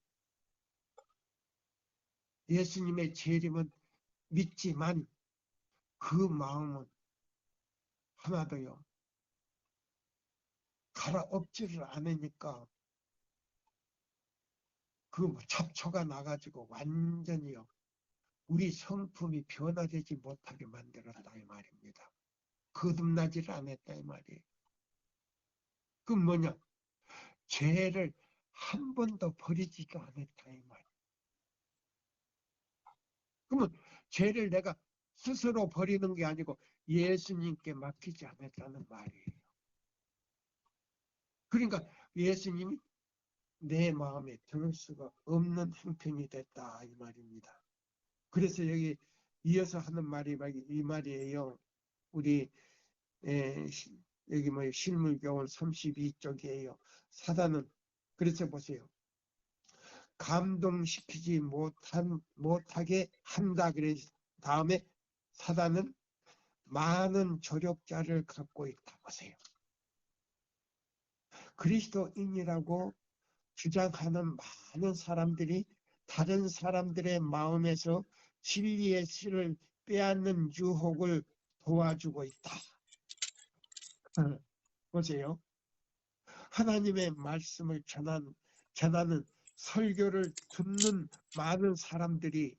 예수님의 재림은 믿지만 그 마음은 하나도요 갈아엎지를 않으니까 그 잡초가 나가지고 완전히요 우리 성품이 변화되지 못하게 만들었다 이 말입니다. 거듭나지를 않았다 이 말이에요. 그럼 뭐냐? 죄를 한 번도 버리지도 않았다 이 말이에요. 그러면 죄를 내가 스스로 버리는 게 아니고 예수님께 맡기지 않았다는 말이에요. 그러니까 예수님이 내 마음에 들을 수가 없는 형편이 됐다 이 말입니다. 그래서 여기 이어서 하는 말이 이 말이에요. 우리 여기 실물교훈 32쪽이에요. 사단은 그래서 보세요. 감동시키지 못하게 한다. 그래서 다음에 사단은 많은 조력자를 갖고 있다. 보세요. 그리스도인이라고 주장하는 많은 사람들이 다른 사람들의 마음에서 진리의 씨를 빼앗는 유혹을 도와주고 있다. 보세요. 하나님의 말씀을 전하는 설교를 듣는 많은 사람들이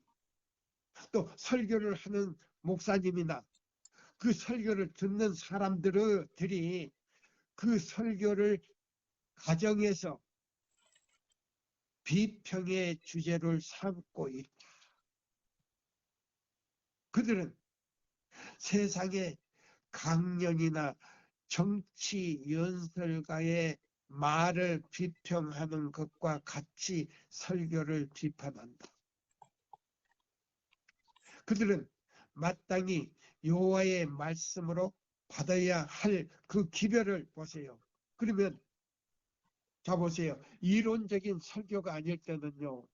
또 설교를 하는 목사님이나 그 설교를 듣는 사람들이 그 설교를 가정에서 비평의 주제를 삼고 있다. 그들은 세상의 강령이나 정치 연설가의 말을 비평하는 것과 같이 설교를 비판한다. 그들은 마땅히 여호와의 말씀으로 받아야 할 그 기별을 보세요. 그러면 자, 보세요. 이론적인 설교가 아닐 때는요,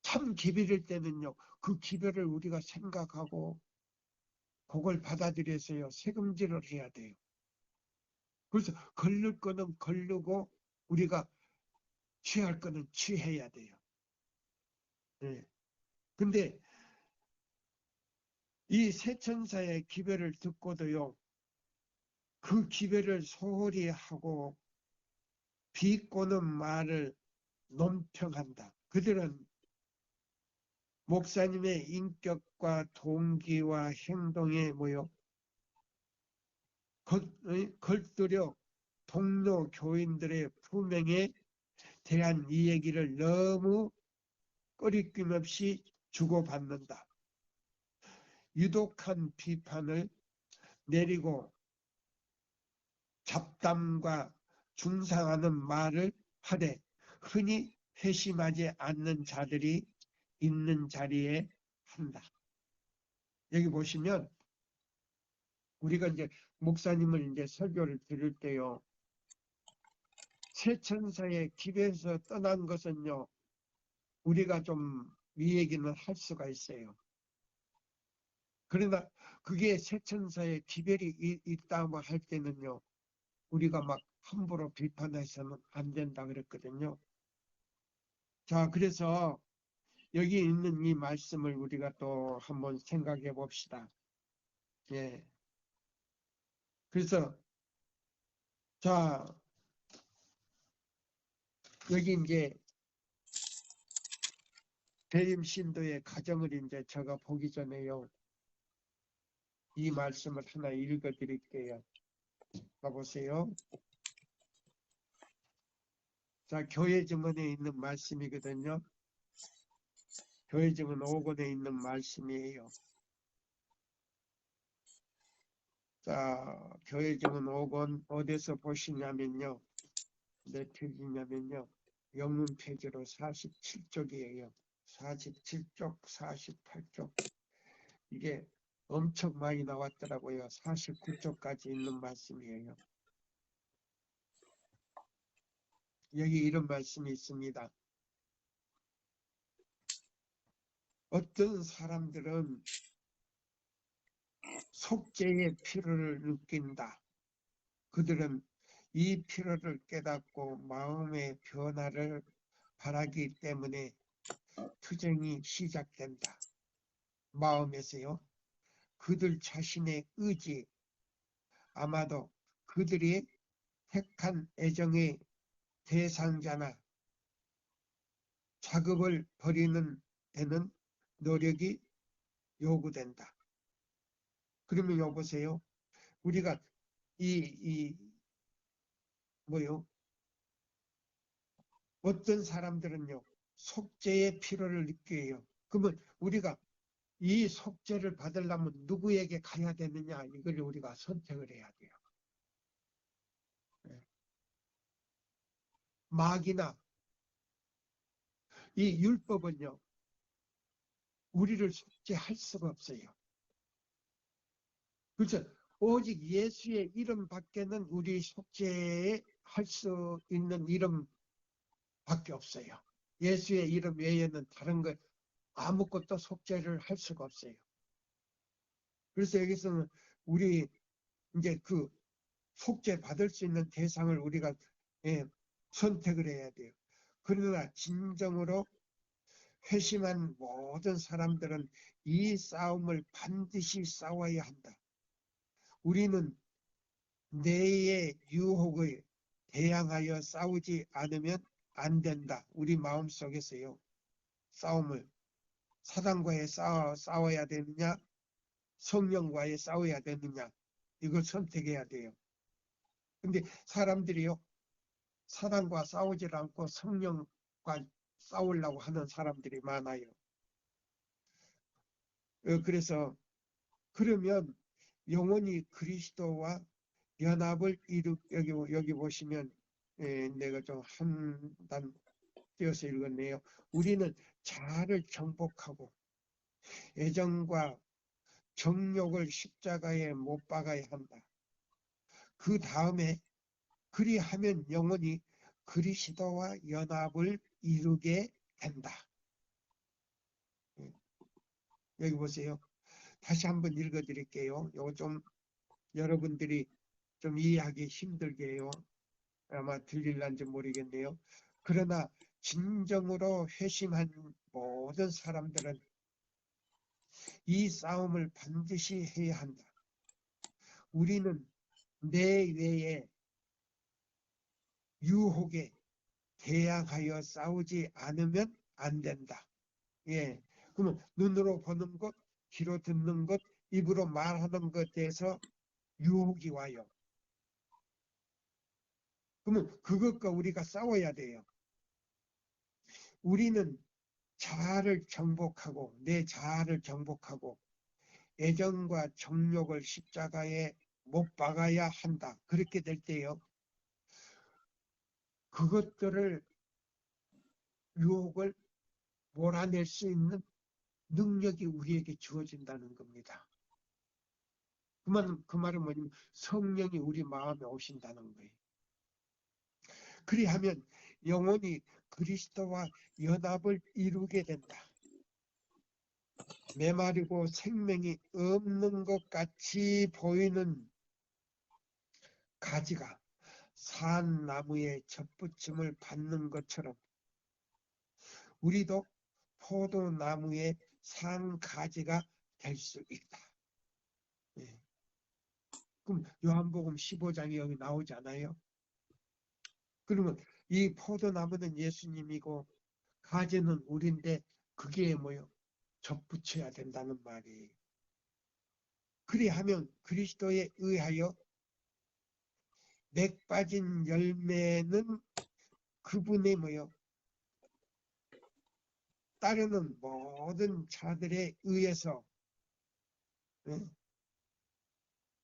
참 기별일 때는요, 그 기별을 우리가 생각하고 그걸 받아들여서요, 새금질을 해야 돼요. 그래서 걸릴 거는 걸르고 우리가 취할 거는 취해야 돼요. 네. 근데 이 세천사의 기별을 듣고도요, 그 기별을 소홀히 하고 비꼬는 말을 논평한다. 그들은 목사님의 인격과 동기와 행동에 모여 걸들여 동료 교인들의 품행에 대한 이 얘기를 너무 꺼리낌 없이 주고받는다. 유독한 비판을 내리고 잡담과 중상하는 말을 하되 흔히 회심하지 않는 자들이 있는 자리에 한다. 여기 보시면 우리가 이제 목사님을 이제 설교를 들을 때요, 세천사의 길에서 떠난 것은요, 우리가 좀 이 얘기는 할 수가 있어요. 그러나 그게 세천사의 기별이 있다고 할 때는요, 우리가 막 함부로 비판해서는 안 된다 그랬거든요. 자, 그래서 여기 있는 이 말씀을 우리가 또 한번 생각해 봅시다. 예. 그래서 자, 여기 이제 대림 신도의 가정을 이제 제가 보기 전에요, 이 말씀을 하나 읽어 드릴게요. 봐보세요. 자, 교회 증언에 있는 말씀이거든요. 교회 증언 5권에 있는 말씀이에요. 자, 교회 증언 5권 어디서 보시냐면요. 몇 페이지냐면요. 영문 페이지로 47쪽이에요. 47쪽, 48쪽. 이게 엄청 많이 나왔더라고요. 49쪽까지 있는 말씀이에요. 여기 이런 말씀이 있습니다. 어떤 사람들은 속죄의 필요를 느낀다. 그들은 이 필요를 깨닫고 마음의 변화를 바라기 때문에 투쟁이 시작된다. 마음에서요. 그들 자신의 의지, 아마도 그들이 택한 애정의 대상자나 작업을 벌이는 데는 노력이 요구된다. 그러면 여보세요. 우리가 뭐요? 어떤 사람들은요, 속죄의 필요를 느껴요. 그러면 우리가 이 속죄를 받으려면 누구에게 가야 되느냐, 이걸 우리가 선택을 해야 돼요. 네. 마귀나 이 율법은요, 우리를 속죄할 수가 없어요. 그렇죠? 오직 예수의 이름 밖에는 우리 속죄할 수 있는 이름밖에 없어요. 예수의 이름 외에는 다른 거 아무것도 속죄를 할 수가 없어요. 그래서 여기서는 우리 이제 그 속죄 받을 수 있는 대상을 우리가 선택을 해야 돼요. 그러나 진정으로 회심한 모든 사람들은 이 싸움을 반드시 싸워야 한다. 우리는 내의 유혹에 대항하여 싸우지 않으면 안 된다. 우리 마음속에서요. 싸움을 사단과의 싸워야 되느냐, 성령과의 싸워야 되느냐, 이걸 선택해야 돼요. 근데 사람들이요, 사단과 싸우질 않고 성령과 싸우려고 하는 사람들이 많아요. 그래서 그러면 영원히 그리스도와 연합을 여기 보시면 내가 좀 한 단 띄어서 읽었네요. 우리는 자아를 정복하고 애정과 정욕을 십자가에 못 박아야 한다. 그 다음에 그리하면 영혼이 그리스도와 연합을 이루게 된다. 여기 보세요. 다시 한번 읽어드릴게요. 이거 좀 여러분들이 좀 이해하기 힘들게 해요. 아마 들릴란지 모르겠네요. 그러나 진정으로 회심한 모든 사람들은 이 싸움을 반드시 해야 한다. 우리는 내외의 유혹에 대항하여 싸우지 않으면 안 된다. 예. 그러면 눈으로 보는 것, 귀로 듣는 것, 입으로 말하는 것에서 유혹이 와요. 그러면 그것과 우리가 싸워야 돼요. 우리는 자아를 정복하고 내 자아를 정복하고 애정과 정욕을 십자가에 못 박아야 한다. 그렇게 될 때요. 그것들을 유혹을 몰아낼 수 있는 능력이 우리에게 주어진다는 겁니다. 그 말은 뭐냐면 성령이 우리 마음에 오신다는 거예요. 그리하면 영혼이 그리스도와 연합을 이루게 된다. 메마르고 생명이 없는 것 같이 보이는 가지가 산 나무의 접붙임을 받는 것처럼 우리도 포도나무의 산 가지가 될 수 있다. 예. 그럼 요한복음 15장이 여기 나오잖아요. 그러면 이 포도나무는 예수님이고 가지는 우리인데 그게 뭐요? 접붙여야 된다는 말이에요. 그리하면 그리스도에 의하여 맥 빠진 열매는 그분의 뭐요? 따르는 모든 자들에 의해서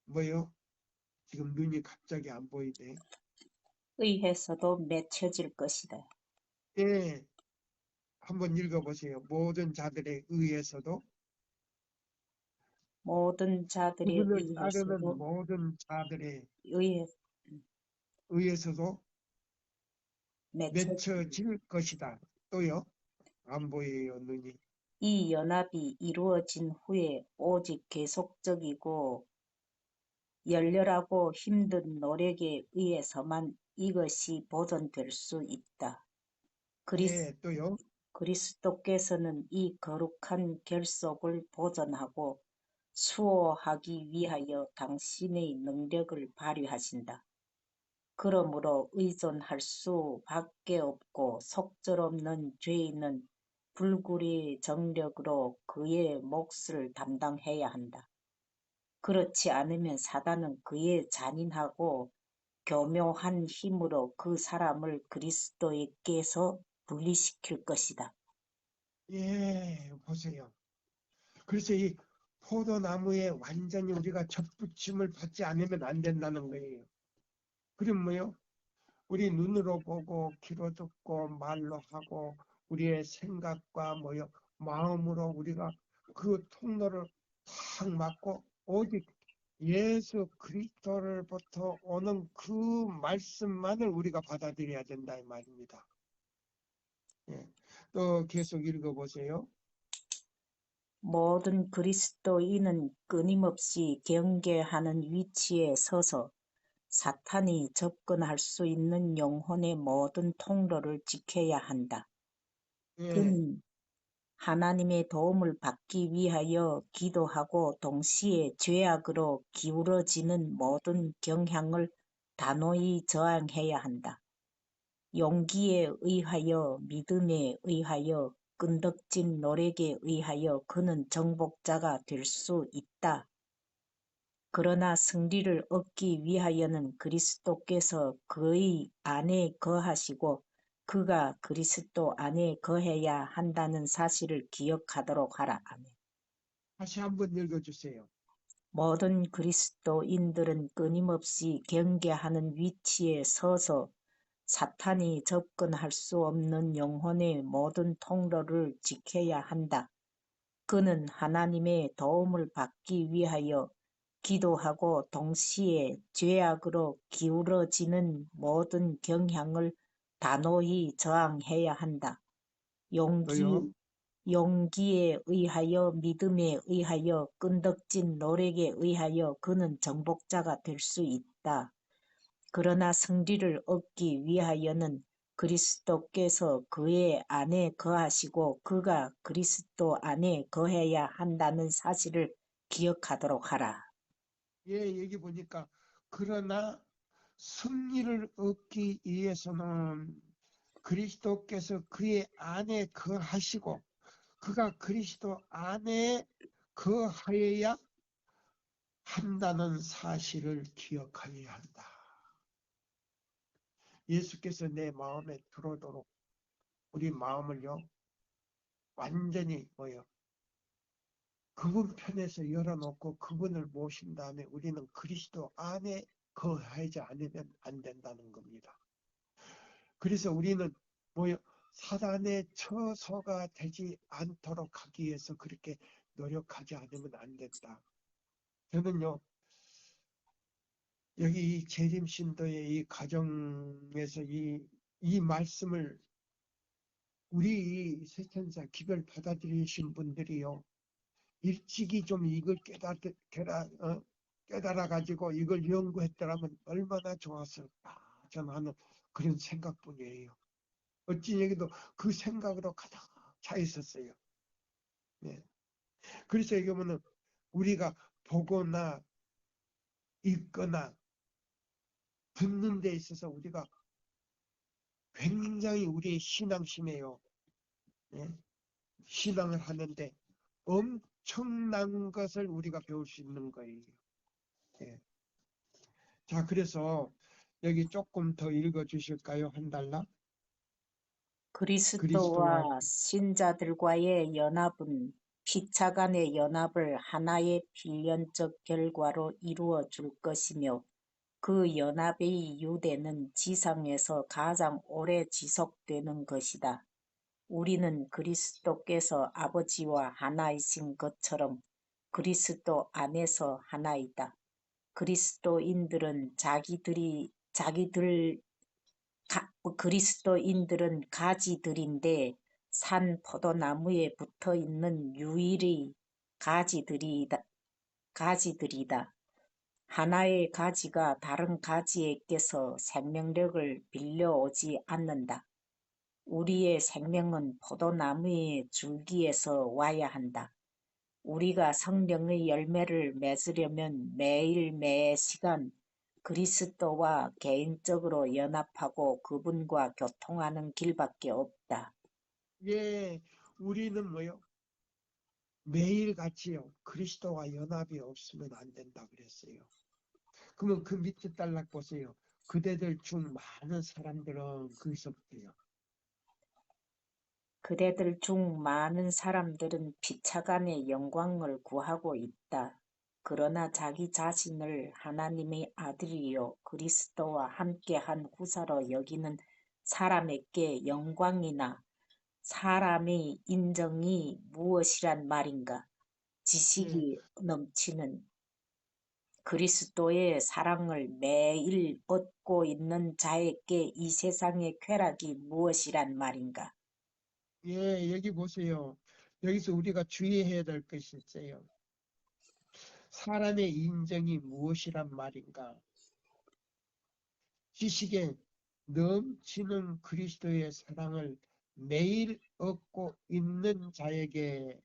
뭐요? 지금 눈이 갑자기 안 보이네. 의해서도 맺혀질 것이다. 예, 한번 읽어보세요. 모든 자들에 의해서도 모든 자들에 그분을 따르는 의해서도 모든 자들에 의해 의해서도 맺혀질 맺혀질 것이다. 또요? 안 보여요, 눈이. 이 연합이 이루어진 후에 오직 계속적이고 열렬하고 힘든 노력에 의해서만 이것이 보존될 수 있다. 예, 또요? 그리스도께서는 이 거룩한 결속을 보존하고 수호하기 위하여 당신의 능력을 발휘하신다. 그러므로 의존할 수밖에 없고 속절없는 죄인은 불굴의 정력으로 그의 몫을 담당해야 한다. 그렇지 않으면 사단은 그의 잔인하고 교묘한 힘으로 그 사람을 그리스도에게서 분리시킬 것이다. 예, 보세요. 그래서 이 포도나무에 완전히 우리가 접붙임을 받지 않으면 안 된다는 거예요. 그럼 뭐요? 우리 눈으로 보고 귀로 듣고 말로 하고 우리의 생각과 뭐요? 마음으로 우리가 그 통로를 탁 막고 오직 예수 그리스도로부터 오는 그 말씀만을 우리가 받아들여야 된다 이 말입니다. 예. 또 계속 읽어보세요. 모든 그리스도인은 끊임없이 경계하는 위치에 서서 사탄이 접근할 수 있는 영혼의 모든 통로를 지켜야 한다. 예. 그는 하나님의 도움을 받기 위하여 기도하고 동시에 죄악으로 기울어지는 모든 경향을 단호히 저항해야 한다. 용기에 의하여, 믿음에 의하여, 끈덕진 노력에 의하여 그는 정복자가 될 수 있다. 그러나 승리를 얻기 위하여는 그리스도께서 그의 안에 거하시고 그가 그리스도 안에 거해야 한다는 사실을 기억하도록 하라. 아멘. 다시 한번 읽어주세요. 모든 그리스도인들은 끊임없이 경계하는 위치에 서서 사탄이 접근할 수 없는 영혼의 모든 통로를 지켜야 한다. 그는 하나님의 도움을 받기 위하여 기도하고 동시에 죄악으로 기울어지는 모든 경향을 단호히 저항해야 한다. 또요. 용기에 의하여 믿음에 의하여 끈덕진 노력에 의하여 그는 정복자가 될 수 있다. 그러나 승리를 얻기 위하여는 그리스도께서 그의 안에 거하시고 그가 그리스도 안에 거해야 한다는 사실을 기억하도록 하라. 예, 여기 보니까 그러나 승리를 얻기 위해서는 그리스도께서 그의 안에 거하시고 그가 그리스도 안에 거하여야 한다는 사실을 기억하여야 한다. 예수께서 내 마음에 들어오도록 우리 마음을요 완전히 그분 편에서 열어놓고 그분을 모신 다음에 우리는 그리스도 안에 거하지 않으면 안 된다는 겁니다. 그래서 우리는 뭐요? 사단의 처소가 되지 않도록 하기 위해서 그렇게 노력하지 않으면 안 된다. 저는요, 여기 이 재림신도의 이 가정에서 이 말씀을 우리 세천사 기별 받아들이신 분들이요, 일찍이 좀 이걸 깨달아가지고 이걸 연구했더라면 얼마나 좋았을까. 저는 하는 그런 생각뿐이에요. 어찌 여기도 그 생각으로 가득 차 있었어요. 예. 그래서 여기 보면 우리가 보거나 읽거나 듣는 데 있어서 우리가 굉장히 우리의 신앙심에요. 예. 신앙을 하는데 엄청난 것을 우리가 배울 수 있는 거예요. 예. 자, 그래서 여기 조금 더 읽어 주실까요? 한 달라? 그리스도와 그리스도와 신자들과의 연합은 피차 간의 연합을 하나의 필연적 결과로 이루어 줄 것이며 그 연합의 유대는 지상에서 가장 오래 지속되는 것이다. 우리는 그리스도께서 아버지와 하나이신 것처럼 그리스도 안에서 하나이다. 그리스도인들은 가지들인데 산 포도나무에 붙어 있는 유일의 가지들이다. 하나의 가지가 다른 가지에게서 생명력을 빌려오지 않는다. 우리의 생명은 포도나무의 줄기에서 와야 한다. 우리가 성령의 열매를 맺으려면 매일 매 시간 그리스도와 개인적으로 연합하고 그분과 교통하는 길밖에 없다. 예, 우리는 매일같이요. 그리스도와 연합이 없으면 안 된다 그랬어요. 그러면 그 밑에 단락 보세요. 그대들 중 많은 사람들은 거기서부터요. 그대들 중 많은 사람들은 피차간의 영광을 구하고 있다. 그러나 자기 자신을 하나님의 아들이요 그리스도와 함께한 후사로 여기는 사람에게 영광이나 사람의 인정이 무엇이란 말인가? 예, 지식이 넘치는 그리스도의 사랑을 매일 얻고 있는 자에게 이 세상의 쾌락이 무엇이란 말인가? 예, 여기 보세요. 여기서 우리가 주의해야 될 것이 있어요. 사람의 인정이 무엇이란 말인가? 지식에 넘치는 그리스도의 사랑을 매일 얻고 있는 자에게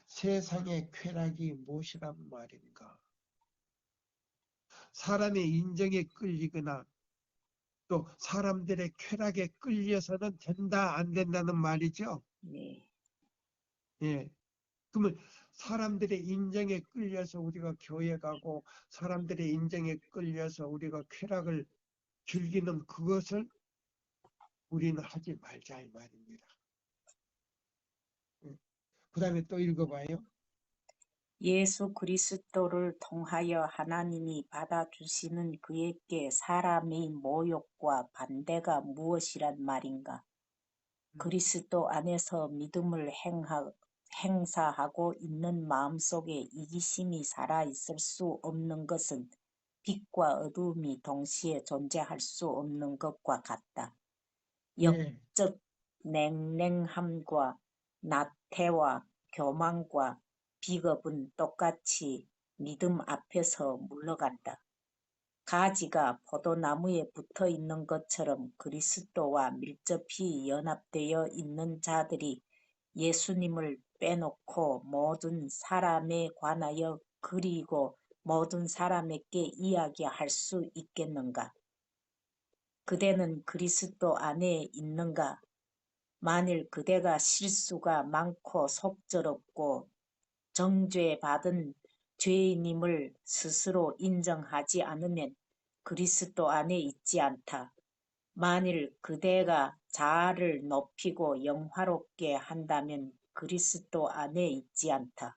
세상의 쾌락이 무엇이란 말인가? 사람의 인정에 끌리거나 또 사람들의 쾌락에 끌려서는 된다, 안 된다는 말이죠. 네. 예. 그러면 사람들의 인정에 끌려서 우리가 교회 가고 사람들의 인정에 끌려서 우리가 쾌락을 즐기는 그것을 우리는 하지 말자 이 말입니다. 그 다음에 또 읽어봐요. 예수 그리스도를 통하여 하나님이 받아주시는 그에게 사람의 모욕과 반대가 무엇이란 말인가? 음, 그리스도 안에서 믿음을 행사하고 있는 마음속에 이기심이 살아있을 수 없는 것은 빛과 어두움이 동시에 존재할 수 없는 것과 같다. 예, 역적 냉랭함과 나태와 교만과 비겁은 똑같이 믿음 앞에서 물러간다. 가지가 포도나무에 붙어 있는 것처럼 그리스도와 밀접히 연합되어 있는 자들이 예수님을 빼놓고 모든 사람에 관하여 그리고 모든 사람에게 이야기할 수 있겠는가? 그대는 그리스도 안에 있는가? 만일 그대가 실수가 많고 속절없고 정죄받은 죄인임을 스스로 인정하지 않으면 그리스도 안에 있지 않다. 만일 그대가 자아를 높이고 영화롭게 한다면 그리스도 안에 있지 않다.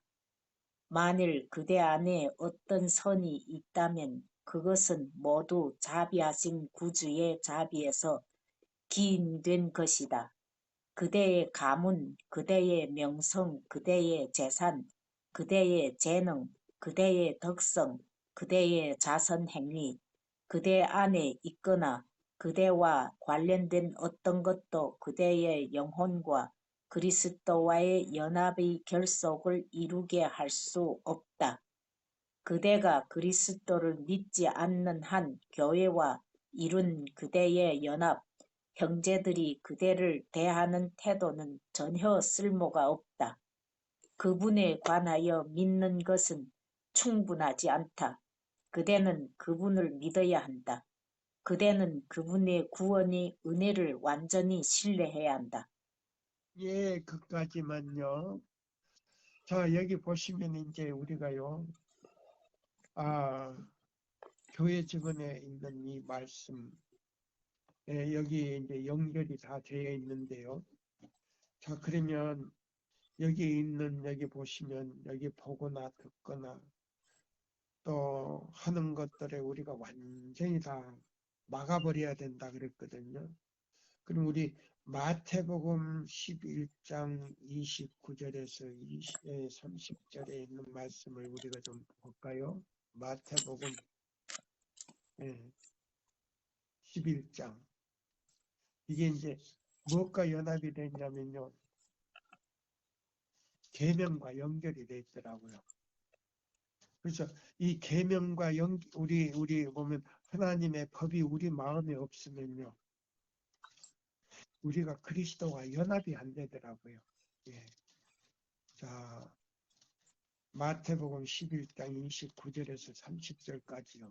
만일 그대 안에 어떤 선이 있다면 그것은 모두 자비하신 구주의 자비에서 기인된 것이다. 그대의 가문, 그대의 명성, 그대의 재산, 그대의 재능, 그대의 덕성, 그대의 자선 행위, 그대 안에 있거나 그대와 관련된 어떤 것도 그대의 영혼과 그리스도와의 연합의 결속을 이루게 할 수 없다. 그대가 그리스도를 믿지 않는 한 교회와 이룬 그대의 연합, 형제들이 그대를 대하는 태도는 전혀 쓸모가 없다. 그분에 관하여 믿는 것은 충분하지 않다. 그대는 그분을 믿어야 한다. 그대는 그분의 구원의 은혜를 완전히 신뢰해야 한다. 예, 그까지만요. 자, 여기 보시면 이제 우리가요, 아, 교회 증언에 있는 이 말씀, 여기 이제 연결이 다 되어 있는데요. 자, 그러면 여기 보시면 여기 보거나 듣거나 또 하는 것들에 우리가 완전히 다 막아버려야 된다 그랬거든요. 그럼 우리 마태복음 11장 29절에서 30절에 있는 말씀을 우리가 좀 볼까요? 마태복음 11장. 이게 이제 무엇과 연합이 됐냐면요. 계명과 연결이 돼 있더라고요. 그래서 이 계명과 우리 보면 하나님의 법이 우리 마음에 없으면요. 우리가 그리스도와 연합이 안 되더라고요. 예. 자, 마태복음 11장 29절에서 30절까지요.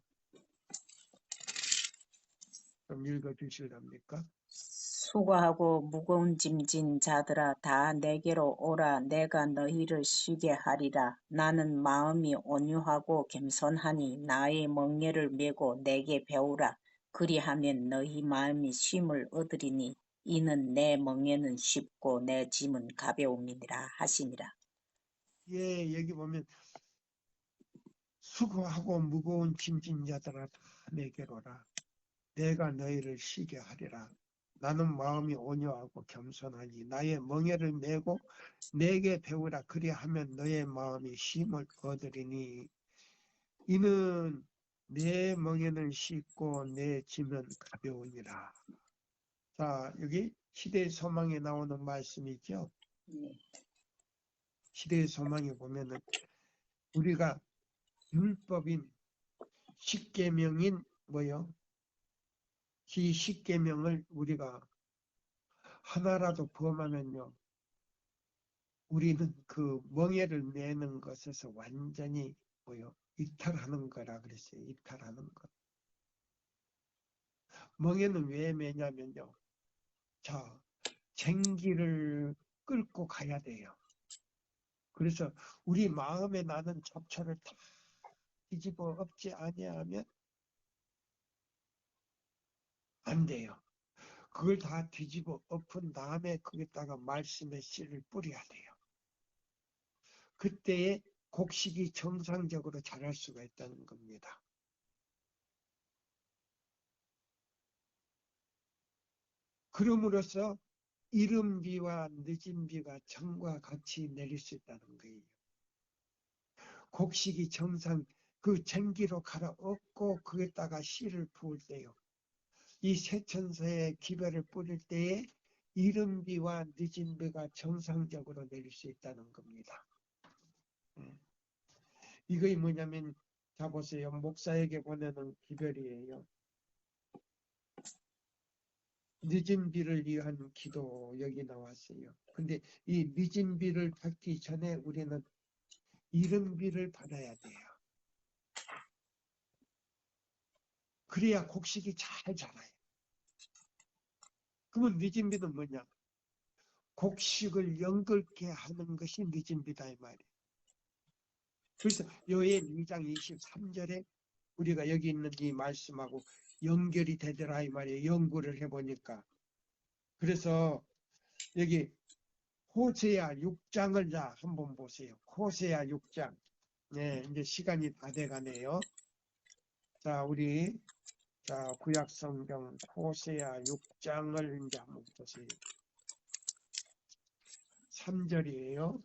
좀 읽어 주실랍니까? 수고하고 무거운 짐진 자들아 다 내게로 오라. 내가 너희를 쉬게 하리라. 나는 마음이 온유하고 겸손하니 나의 멍에를 메고 내게 배우라. 그리하면 너희 마음이 쉼을 얻으리니 이는 내 멍에는 쉽고 내 짐은 가벼움이니라 하시니라. 예, 여기 보면 수고하고 무거운 짐진 자들아 다 내게로 오라. 내가 너희를 쉬게 하리라. 나는 마음이 온유하고 겸손하니 나의 멍에를 메고 내게 배우라. 그리하면 너의 마음이 쉼을 얻으리니 이는 내 멍에는 쉽고 내 짐은 가벼우니라. 자, 여기 시대의 소망에 나오는 말씀이죠. 시대의 소망에 보면은 우리가 율법인 십계명인 뭐요? 이 십계명을 우리가 하나라도 범하면요. 우리는 그 멍에를 매는 것에서 완전히 뭐요? 이탈하는 거라 그랬어요. 이탈하는 것. 멍에는 왜 매냐면요. 자, 쟁기를 끌고 가야 돼요. 그래서 우리 마음에 나는 잡초를 다 뒤집어 엎지 아니하면 안 돼요. 그걸 다 뒤집어 엎은 다음에 거기다가 말씀의 씨를 뿌려야 돼요. 그때에 곡식이 정상적으로 자랄 수가 있다는 겁니다. 그럼으로써 이른 비와 늦은 비가 전과 같이 내릴 수 있다는 거예요. 곡식이 정상 그 전기로 갈아엎고 거기다가 씨를 부을 때요. 이 세천서에 기별을 뿌릴 때에 이른 비와 늦은 비가 정상적으로 내릴 수 있다는 겁니다. 이거 뭐냐면 자 보세요. 목사에게 보내는 기별이에요. 늦은 비를 위한 기도 여기 나왔어요. 근데 이 늦은 비를 받기 전에 우리는 이른 비를 받아야 돼요. 그래야 곡식이 잘 자라요. 그러면 늦은 비는 뭐냐? 곡식을 연결케 하는 것이 늦은 비다 이 말이에요. 그래서 요엘 2장 23절에 우리가 여기 있는 이 말씀하고 연결이 되더라 이 말이에요. 연구를 해보니까. 그래서 여기 호세아 6장을 자 한번 보세요. 호세아 6장. 네, 이제 시간이 다 돼가네요. 자, 우리 자 구약 성경 호세아 6장을 이제 한번 보세요. 3절이에요.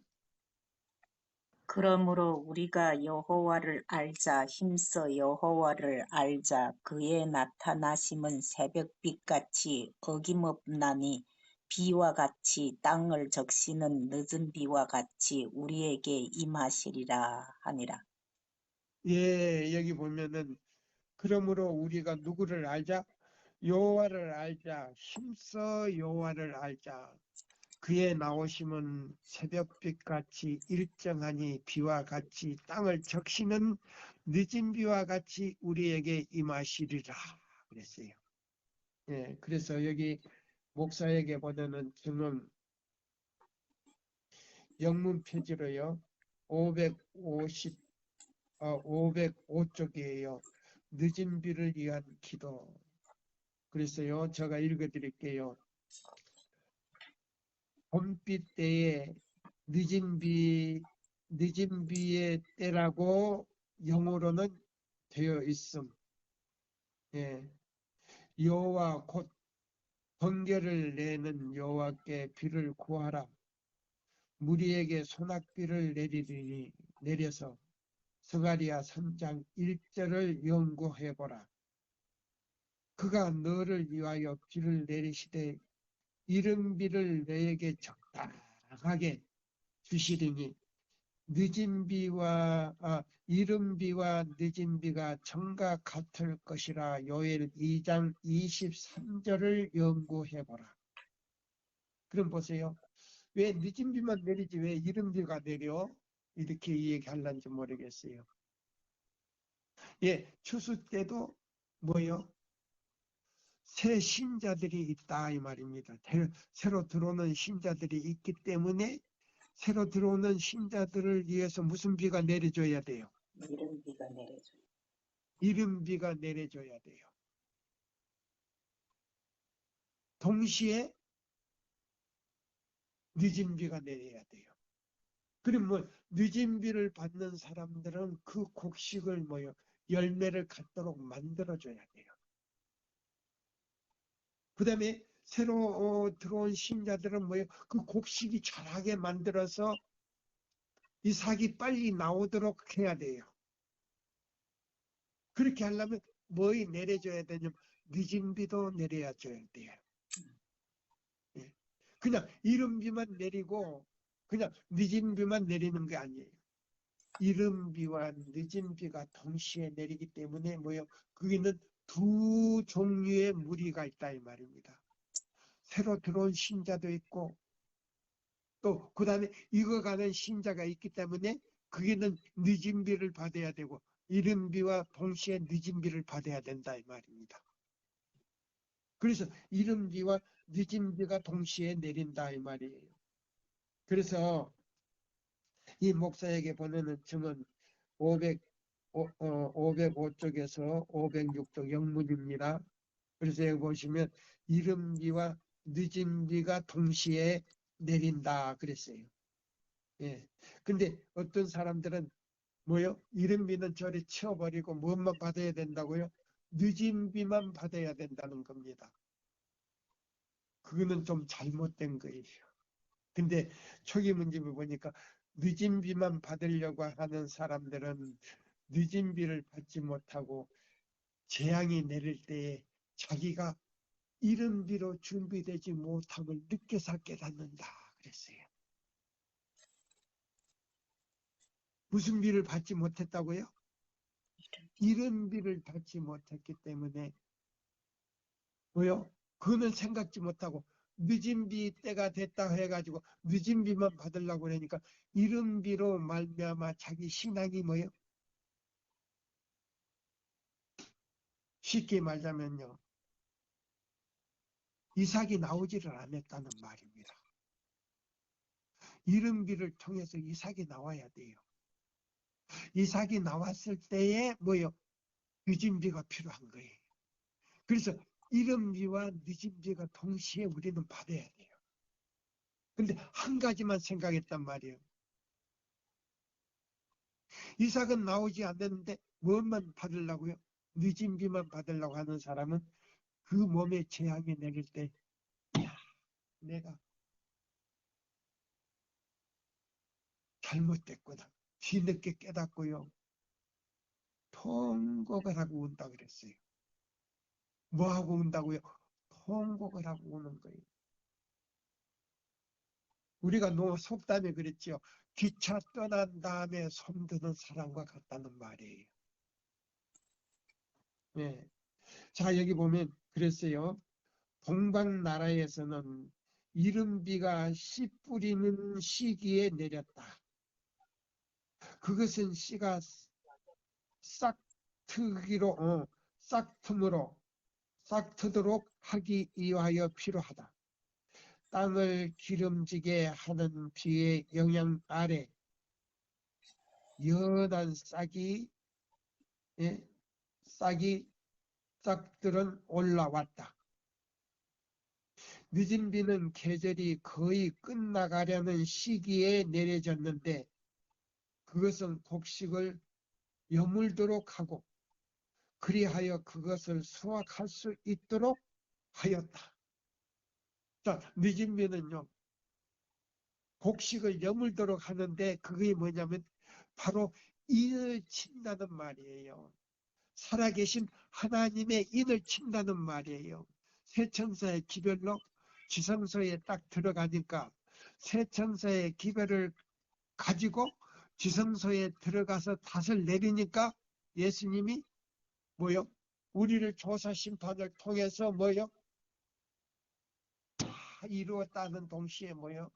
그러므로 우리가 여호와를 알자 힘써 여호와를 알자 그의 나타나심은 새벽빛같이 어김없나니 비와 같이 땅을 적시는 늦은 비와 같이 우리에게 임하시리라 하니라. 예, 여기 보면은 그러므로 우리가 누구를 알자? 여호와를 알자. 힘써 여호와를 알자. 그의 나오심은 새벽빛같이 일정하니 비와 같이 땅을 적시는 늦은 비와 같이 우리에게 임하시리라 그랬어요. 예, 그래서 여기 목사에게 보내는 증언 영문 표지로요. 505쪽이에요. 늦은 비를 위한 기도. 그래서요, 제가 읽어드릴게요. 봄빛 때에 늦은 비의 때라고 영어로는 되어 있음. 예. 여호와 곧 번개를 내는 여호와께 비를 구하라. 무리에게 소낙비를 내리리니 내려서 스가랴 3장 1절을 연구해보라. 그가 너를 위하여 비를 내리시되 이른 비를 너에게 적당하게 주시리니 이른 비와 늦은 비가 정과 같을 것이라. 요엘 2장 23절을 연구해보라. 그럼 보세요. 왜 늦은 비만 내리지 왜 이른 비가 내려? 이렇게 얘기하려는지 모르겠어요. 예, 추수 때도 뭐요? 새 신자들이 있다 이 말입니다. 새로 들어오는 신자들이 있기 때문에 새로 들어오는 신자들을 위해서 무슨 비가 내려줘야 돼요? 이른 비가 내려줘. 이른 비가 내려줘야 돼요. 동시에 늦은 비가 내려야 돼요. 그럼 뭐 늦은 비를 받는 사람들은 그 곡식을 뭐요? 열매를 갖도록 만들어줘야 돼요. 그 다음에 새로 들어온 신자들은 뭐예요? 그 곡식이 자라게 만들어서 이 삭이 빨리 나오도록 해야 돼요. 그렇게 하려면 뭐이 내려줘야 되냐면 늦은 비도 내려줘야 돼요. 예. 그냥 이른 비만 내리고 그냥 늦은 비만 내리는 게 아니에요. 이른 비와 늦은 비가 동시에 내리기 때문에 뭐요? 거기는 두 종류의 무리가 있다 이 말입니다. 새로 들어온 신자도 있고 또 그 다음에 익어가는 신자가 있기 때문에 거기는 늦은 비를 받아야 되고 이른 비와 동시에 늦은 비를 받아야 된다 이 말입니다. 그래서 이른 비와 늦은 비가 동시에 내린다 이 말이에요. 그래서 이 목사에게 보내는 증언 505쪽에서 506쪽 영문입니다. 그래서 여기 보시면 이른 비와 늦은 비가 동시에 내린다 그랬어요. 예. 근데 어떤 사람들은 뭐요? 이른 비는 저리 치워버리고 무엇만 받아야 된다고요? 늦은 비만 받아야 된다는 겁니다. 그거는 좀 잘못된 거예요. 근데 초기 문집을 보니까 늦은 비만 받으려고 하는 사람들은 늦은 비를 받지 못하고 재앙이 내릴 때에 자기가 이른 비로 준비되지 못함을 늦게서 깨닫는다 그랬어요. 무슨 비를 받지 못했다고요? 이른 비를 받지 못했기 때문에 뭐요? 그거는 생각지 못하고 늦은 비 때가 됐다 해가지고 늦은 비만 받으려고 그러니까 이른 비로 말미암아 자기 신앙이 뭐요? 쉽게 말하면요. 이삭이 나오지를 않았다는 말입니다. 이른 비를 통해서 이삭이 나와야 돼요. 이삭이 나왔을 때에 뭐요? 늦은 비가 필요한 거예요. 그래서 이른 비와 늦은 비가 동시에 우리는 받아야 돼요. 근데 한 가지만 생각했단 말이에요. 이삭은 나오지 않는데 무엇만 받으려고요? 늦은 비만 받으려고 하는 사람은 그 몸에 재앙이 내릴 때 야, 내가 잘못됐구나. 뒤늦게 깨닫고요. 통곡을 하고 운다 그랬어요. 뭐 하고 운다고요? 통곡을 하고 우는 거예요. 우리가 속담에 그랬죠. 기차 떠난 다음에 손드는 사람과 같다는 말이에요. 네. 자, 여기 보면 그랬어요. 동방 나라에서는 이른비가 씨 뿌리는 시기에 내렸다. 그것은 씨가 싹트기로 싹트도록 하기 위하여 필요하다. 땅을 기름지게 하는 비의 영향 아래 연한 예, 싹들은 올라왔다. 늦은 비는 계절이 거의 끝나가려는 시기에 내려졌는데 그것은 곡식을 여물도록 하고 그리하여 그것을 수확할 수 있도록 하였다. 자, 늦은 비는요. 곡식을 여물도록 하는데 그게 뭐냐면 바로 인을 친다는 말이에요. 살아계신 하나님의 인을 친다는 말이에요. 새 천사의 기별로 지성소에 딱 들어가니까 새 천사의 기별을 가지고 지성소에 들어가서 닷을 내리니까 예수님이 뭐요? 우리를 조사 심판을 통해서 뭐요? 다 이루었다는 동시에 뭐요?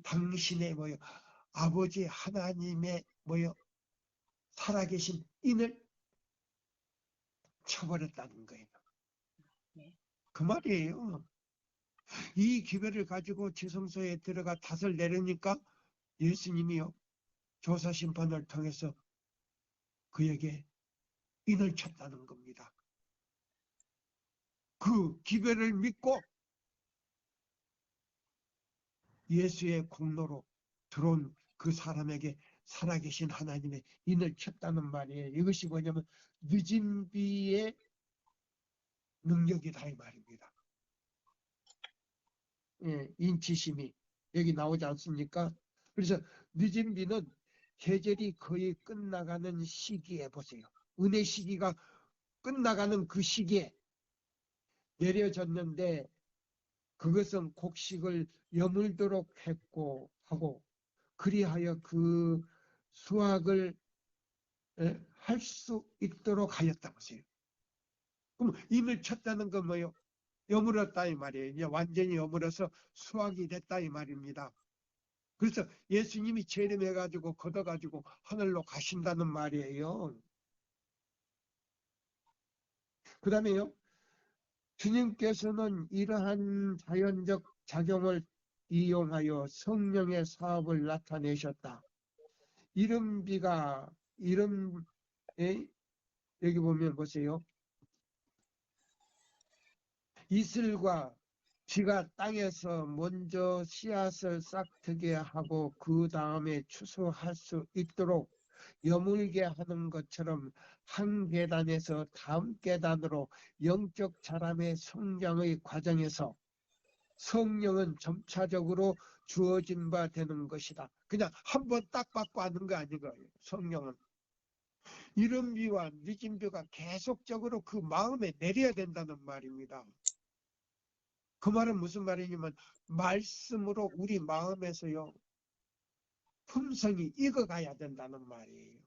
당신의 뭐요? 아버지 하나님의 뭐요? 살아계신 인을 쳐버렸다는 거예요. 그 말이에요. 이 기별을 가지고 지성소에 들어가 닷을 내리니까 예수님이요. 조사 심판을 통해서 그에게 인을 쳤다는 겁니다. 그 기별을 믿고 예수의 공로로 들어온 그 사람에게 살아계신 하나님의 인을 쳤다는 말이에요. 이것이 뭐냐면 늦은 비의 능력이다 이 말입니다. 예, 인치심이 여기 나오지 않습니까? 그래서 늦은 비는 계절이 거의 끝나가는 시기에 보세요. 은혜 시기가 끝나가는 그 시기에 내려졌는데 그것은 곡식을 여물도록 했고 하고 그리하여 그 수확을 할 수 있도록 하였다 보세요. 그럼 임을 쳤다는 건 뭐예요? 여물었다 이 말이에요. 이제 완전히 여물어서 수확이 됐다 이 말입니다. 그래서 예수님이 재림해가지고 걷어가지고 하늘로 가신다는 말이에요. 그 다음에요. 주님께서는 이러한 자연적 작용을 이용하여 성령의 사업을 나타내셨다. 여기 보면 보세요. 이슬과 비가 땅에서 먼저 씨앗을 싹트게 하고 그 다음에 추수할 수 있도록 여물게 하는 것처럼 한 계단에서 다음 계단으로 영적 자람의 성장의 과정에서 성령은 점차적으로 주어진 바 되는 것이다. 그냥 한번 딱 받고 하는 거 아니고요. 성령은. 이른비와 늦은비가 계속적으로 그 마음에 내려야 된다는 말입니다. 그 말은 무슨 말이냐면 말씀으로 우리 마음에서요. 품성이 익어가야 된다는 말이에요.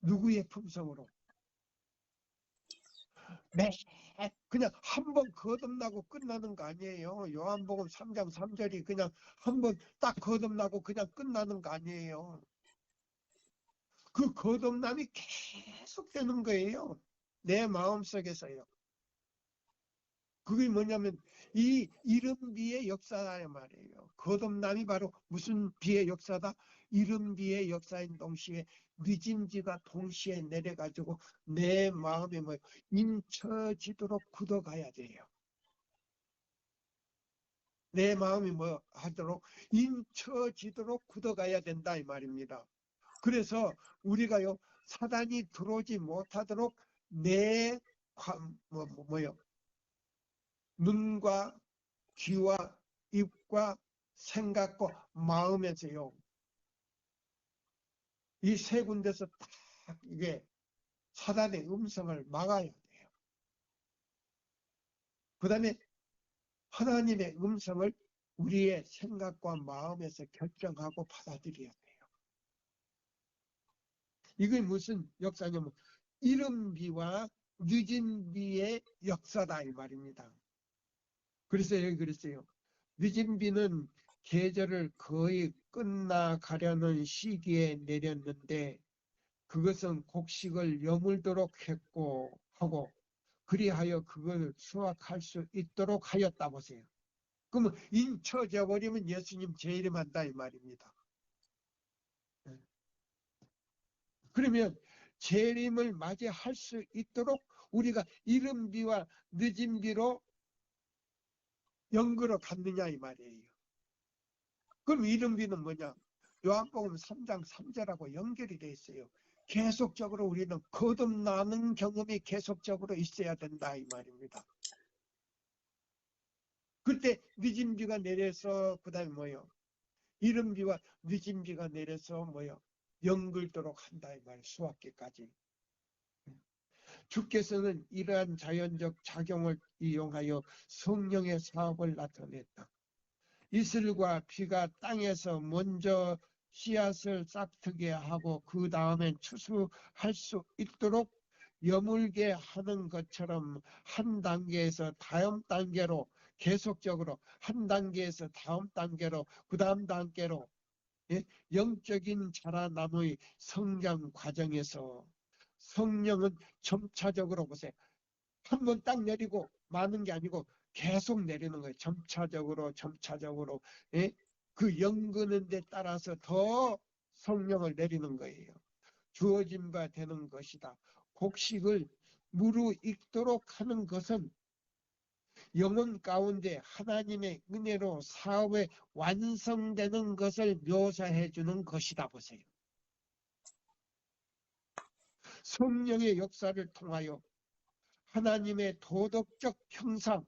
누구의 품성으로? 매 그냥 한 번 거듭나고 끝나는 거 아니에요. 요한복음 3장 3절이 그냥 한 번 딱 거듭나고 그냥 끝나는 거 아니에요. 그 거듭남이 계속되는 거예요. 내 마음속에서요. 그게 뭐냐면 이 이른비의 역사야 말이에요. 거듭남이 바로 무슨 비의 역사다? 이른비의 역사인 동시에 늦은지가 동시에 내려가지고 내 마음에 뭐 인쳐지도록 굳어가야 돼요. 내 마음이 뭐 하도록 인쳐지도록 굳어가야 된다 이 말입니다. 그래서 우리가요 사단이 들어오지 못하도록 내 뭐요 눈과 귀와 입과 생각과 마음에서요 이 세 군데서 딱 이게 사단의 음성을 막아야 돼요. 그 다음에 하나님의 음성을 우리의 생각과 마음에서 결정하고 받아들여야 돼요. 이게 무슨 역사냐면 이른 비와 늦은 비의 역사다 이 말입니다. 그래서 여기 그랬어요. 늦은 비는 계절을 거의 끝나가려는 시기에 내렸는데 그것은 곡식을 여물도록 했고 하고 그리하여 그걸 수확할 수 있도록 하였다 보세요. 그러면 인쳐져 버리면 예수님 재림한다 이 말입니다. 그러면 재림을 맞이할 수 있도록 우리가 이른 비와 늦은 비로 연결을 갖느냐 이 말이에요. 그럼 이른 비는 뭐냐? 요한복음 3장 3절하고 연결이 돼 있어요. 계속적으로 우리는 거듭나는 경험이 계속적으로 있어야 된다 이 말입니다. 그때 늦은 비가 내려서 그 다음에 뭐요? 이른 비와 늦은 비가 내려서 뭐요? 연결도록 한다 이 말. 수확기까지. 주께서는 이러한 자연적 작용을 이용하여 성령의 사업을 나타냈다. 이슬과 비가 땅에서 먼저 씨앗을 싹트게 하고 그 다음엔 추수할 수 있도록 여물게 하는 것처럼 한 단계에서 다음 단계로 계속적으로 한 단계에서 다음 단계로 그 다음 단계로 영적인 자라남의 성장 과정에서 성령은 점차적으로 보세요. 한 번 딱 내리고 마는 게 아니고 계속 내리는 거예요. 점차적으로 예? 그 연근한 데 따라서 더 성령을 내리는 거예요. 주어진 바 되는 것이다. 곡식을 무르익도록 하는 것은 영혼 가운데 하나님의 은혜로 사업에 완성되는 것을 묘사해 주는 것이다 보세요. 성령의 역사를 통하여 하나님의 도덕적 형상,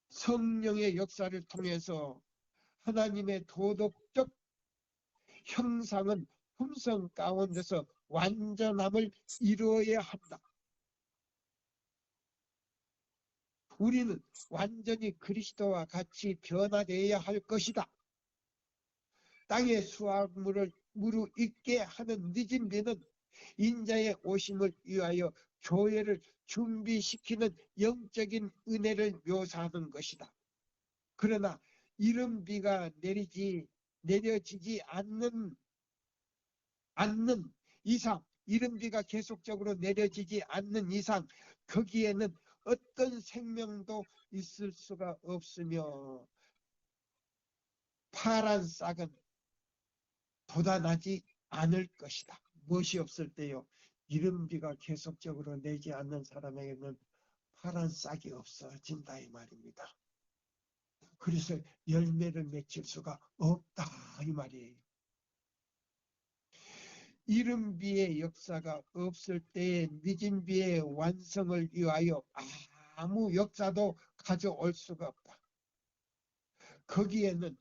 성령의 역사를 통해서 하나님의 도덕적 형상은 품성 가운데서 완전함을 이루어야 한다. 우리는 완전히 그리스도와 같이 변화되어야 할 것이다. 땅의 수확물을 무르익게 하는 늦은 비는 인자의 오심을 위하여 교회를 준비시키는 영적인 은혜를 묘사하는 것이다. 그러나 이른 비가 내려지지 않는 이상, 이른 비가 계속적으로 내려지지 않는 이상 거기에는 어떤 생명도 있을 수가 없으며 파란 싹은 돋아나지 않을 것이다. 무엇이 없을 때요? 이른 비가 계속적으로 내지 않는 사람에게는 파란 싹이 없어진다 이 말입니다. 그래서 열매를 맺힐 수가 없다 이 말이에요. 이른비의 역사가 없을 때에 늦은비의 완성을 위하여 아무 역사도 가져올 수가 없다. 거기에는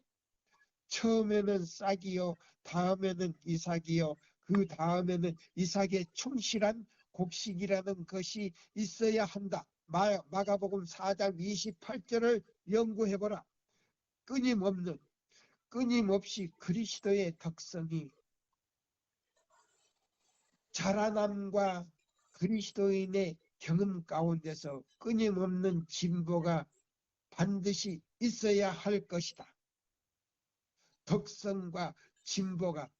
처음에는 싹이요, 다음에는 이삭이요, 그 다음에는 이삭의 충실한 곡식이라는 것이 있어야 한다. 마가복음 4장 28절을 연구해보라. 끊임없이 그리스도의 덕성이 자라남과 그리스도인의 경험 가운데서 끊임없는 진보가 반드시 있어야 할 것이다. 덕성과 진보가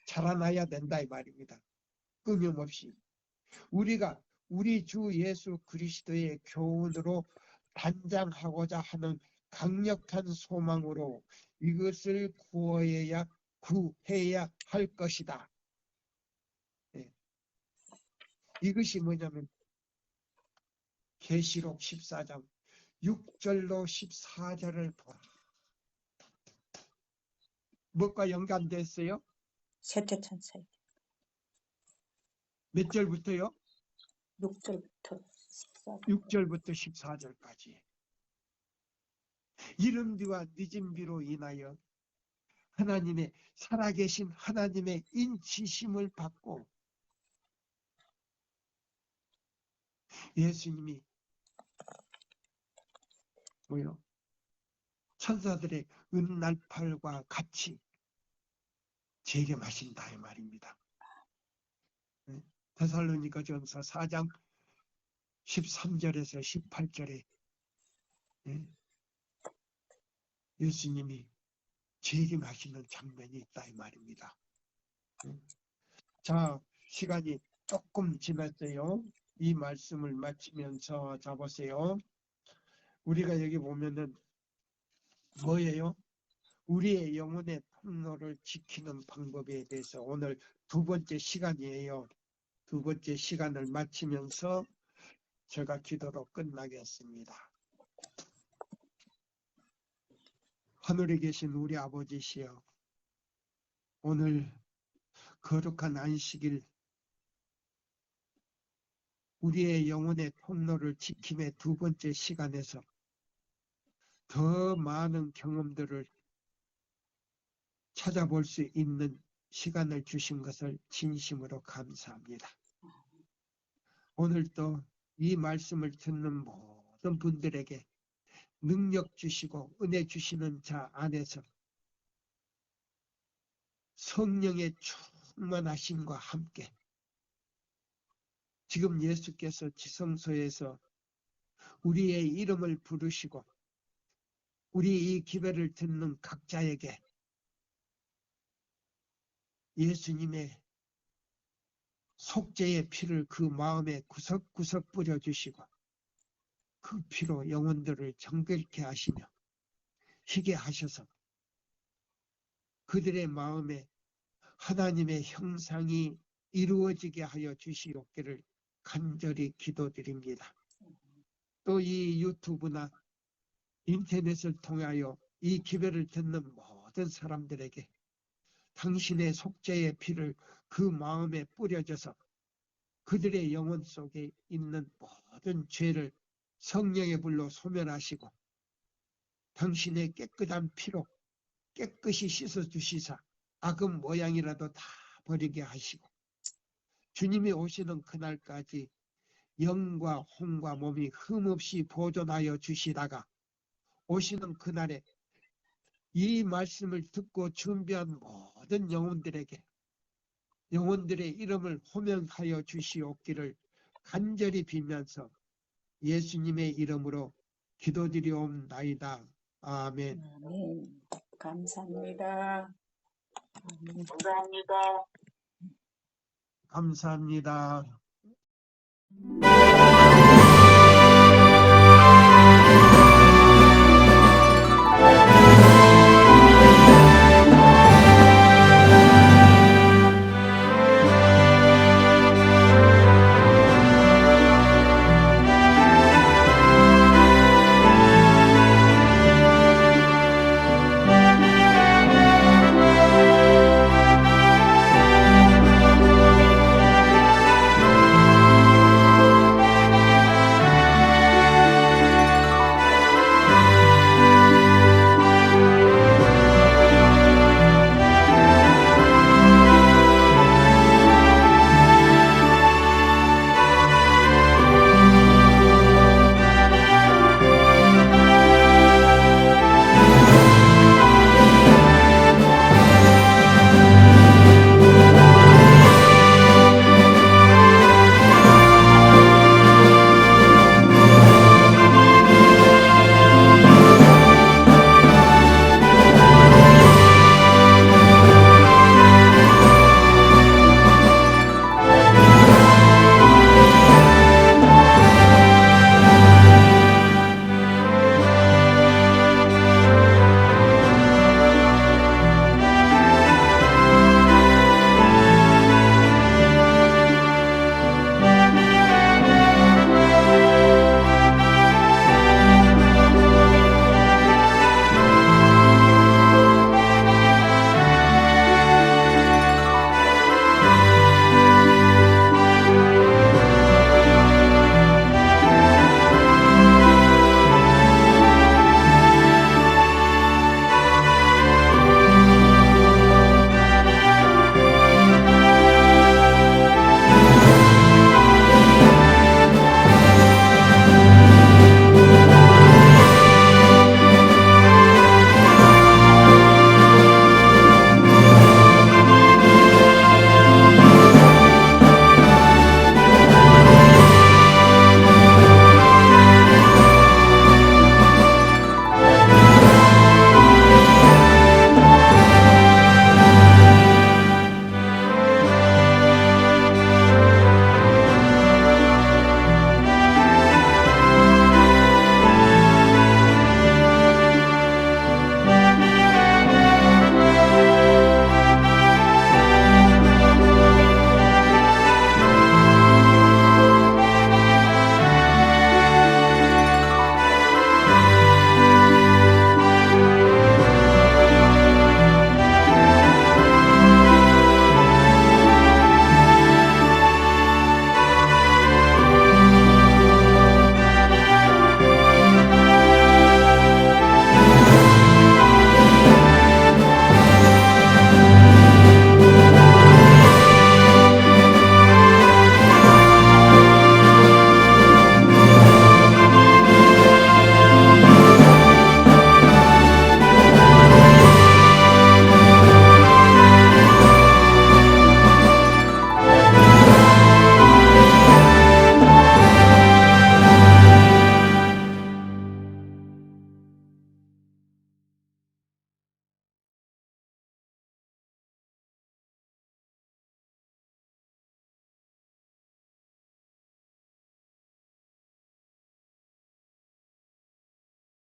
자라나야 된다 이 말입니다. 끊임없이 우리가 우리 주 예수 그리스도의 교훈으로 단장하고자 하는 강력한 소망으로 이것을 구해야 할 것이다. 네. 이것이 뭐냐면 계시록 14장 6절로 14절을 보라. 뭐가 연관됐어요? 셋째 천사에 몇 절부터요? 6절부터 14절. 6절부터 14절까지. 이른비와 늦은비로 인하여 하나님의 살아계신 하나님의 인치심을 받고 예수님이 천사들의 은날팔과 같이 재림하신다 이 말입니다. 데살로니가전서 4장 13절에서 18절에 예수님이 재림하시는 장면이 있다 이 말입니다. 자, 시간이 조금 지났어요. 이 말씀을 마치면서 자 보세요. 우리가 여기 보면은 뭐예요? 우리의 영혼의 통로를 지키는 방법에 대해서 오늘 두 번째 시간이에요. 두 번째 시간을 마치면서 제가 기도로 끝나겠습니다. 하늘에 계신 우리 아버지시여, 오늘 거룩한 안식일 우리의 영혼의 통로를 지킴의 두 번째 시간에서 더 많은 경험들을 찾아볼 수 있는 시간을 주신 것을 진심으로 감사합니다. 오늘도 이 말씀을 듣는 모든 분들에게 능력 주시고 은혜 주시는 자 안에서 성령의 충만하심과 함께 지금 예수께서 지성소에서 우리의 이름을 부르시고 우리 이 기회를 듣는 각자에게 예수님의 속죄의 피를 그 마음에 구석구석 뿌려주시고 그 피로 영혼들을 정결케 하시며 희게 하셔서 그들의 마음에 하나님의 형상이 이루어지게 하여 주시옵기를 간절히 기도드립니다. 또 이 유튜브나 인터넷을 통하여 이 기회를 듣는 모든 사람들에게 당신의 속죄의 피를 그 마음에 뿌려져서 그들의 영혼 속에 있는 모든 죄를 성령의 불로 소멸하시고 당신의 깨끗한 피로 깨끗이 씻어주시사 악은 모양이라도 다 버리게 하시고 주님이 오시는 그날까지 영과 혼과 몸이 흠없이 보존하여 주시다가 오시는 그날에 이 말씀을 듣고 준비한 모든 영혼들에게 영혼들의 이름을 호명하여 주시옵기를 간절히 빌면서 예수님의 이름으로 기도드리옵나이다. 아멘. 아멘. 감사합니다. 아멘. 감사합니다.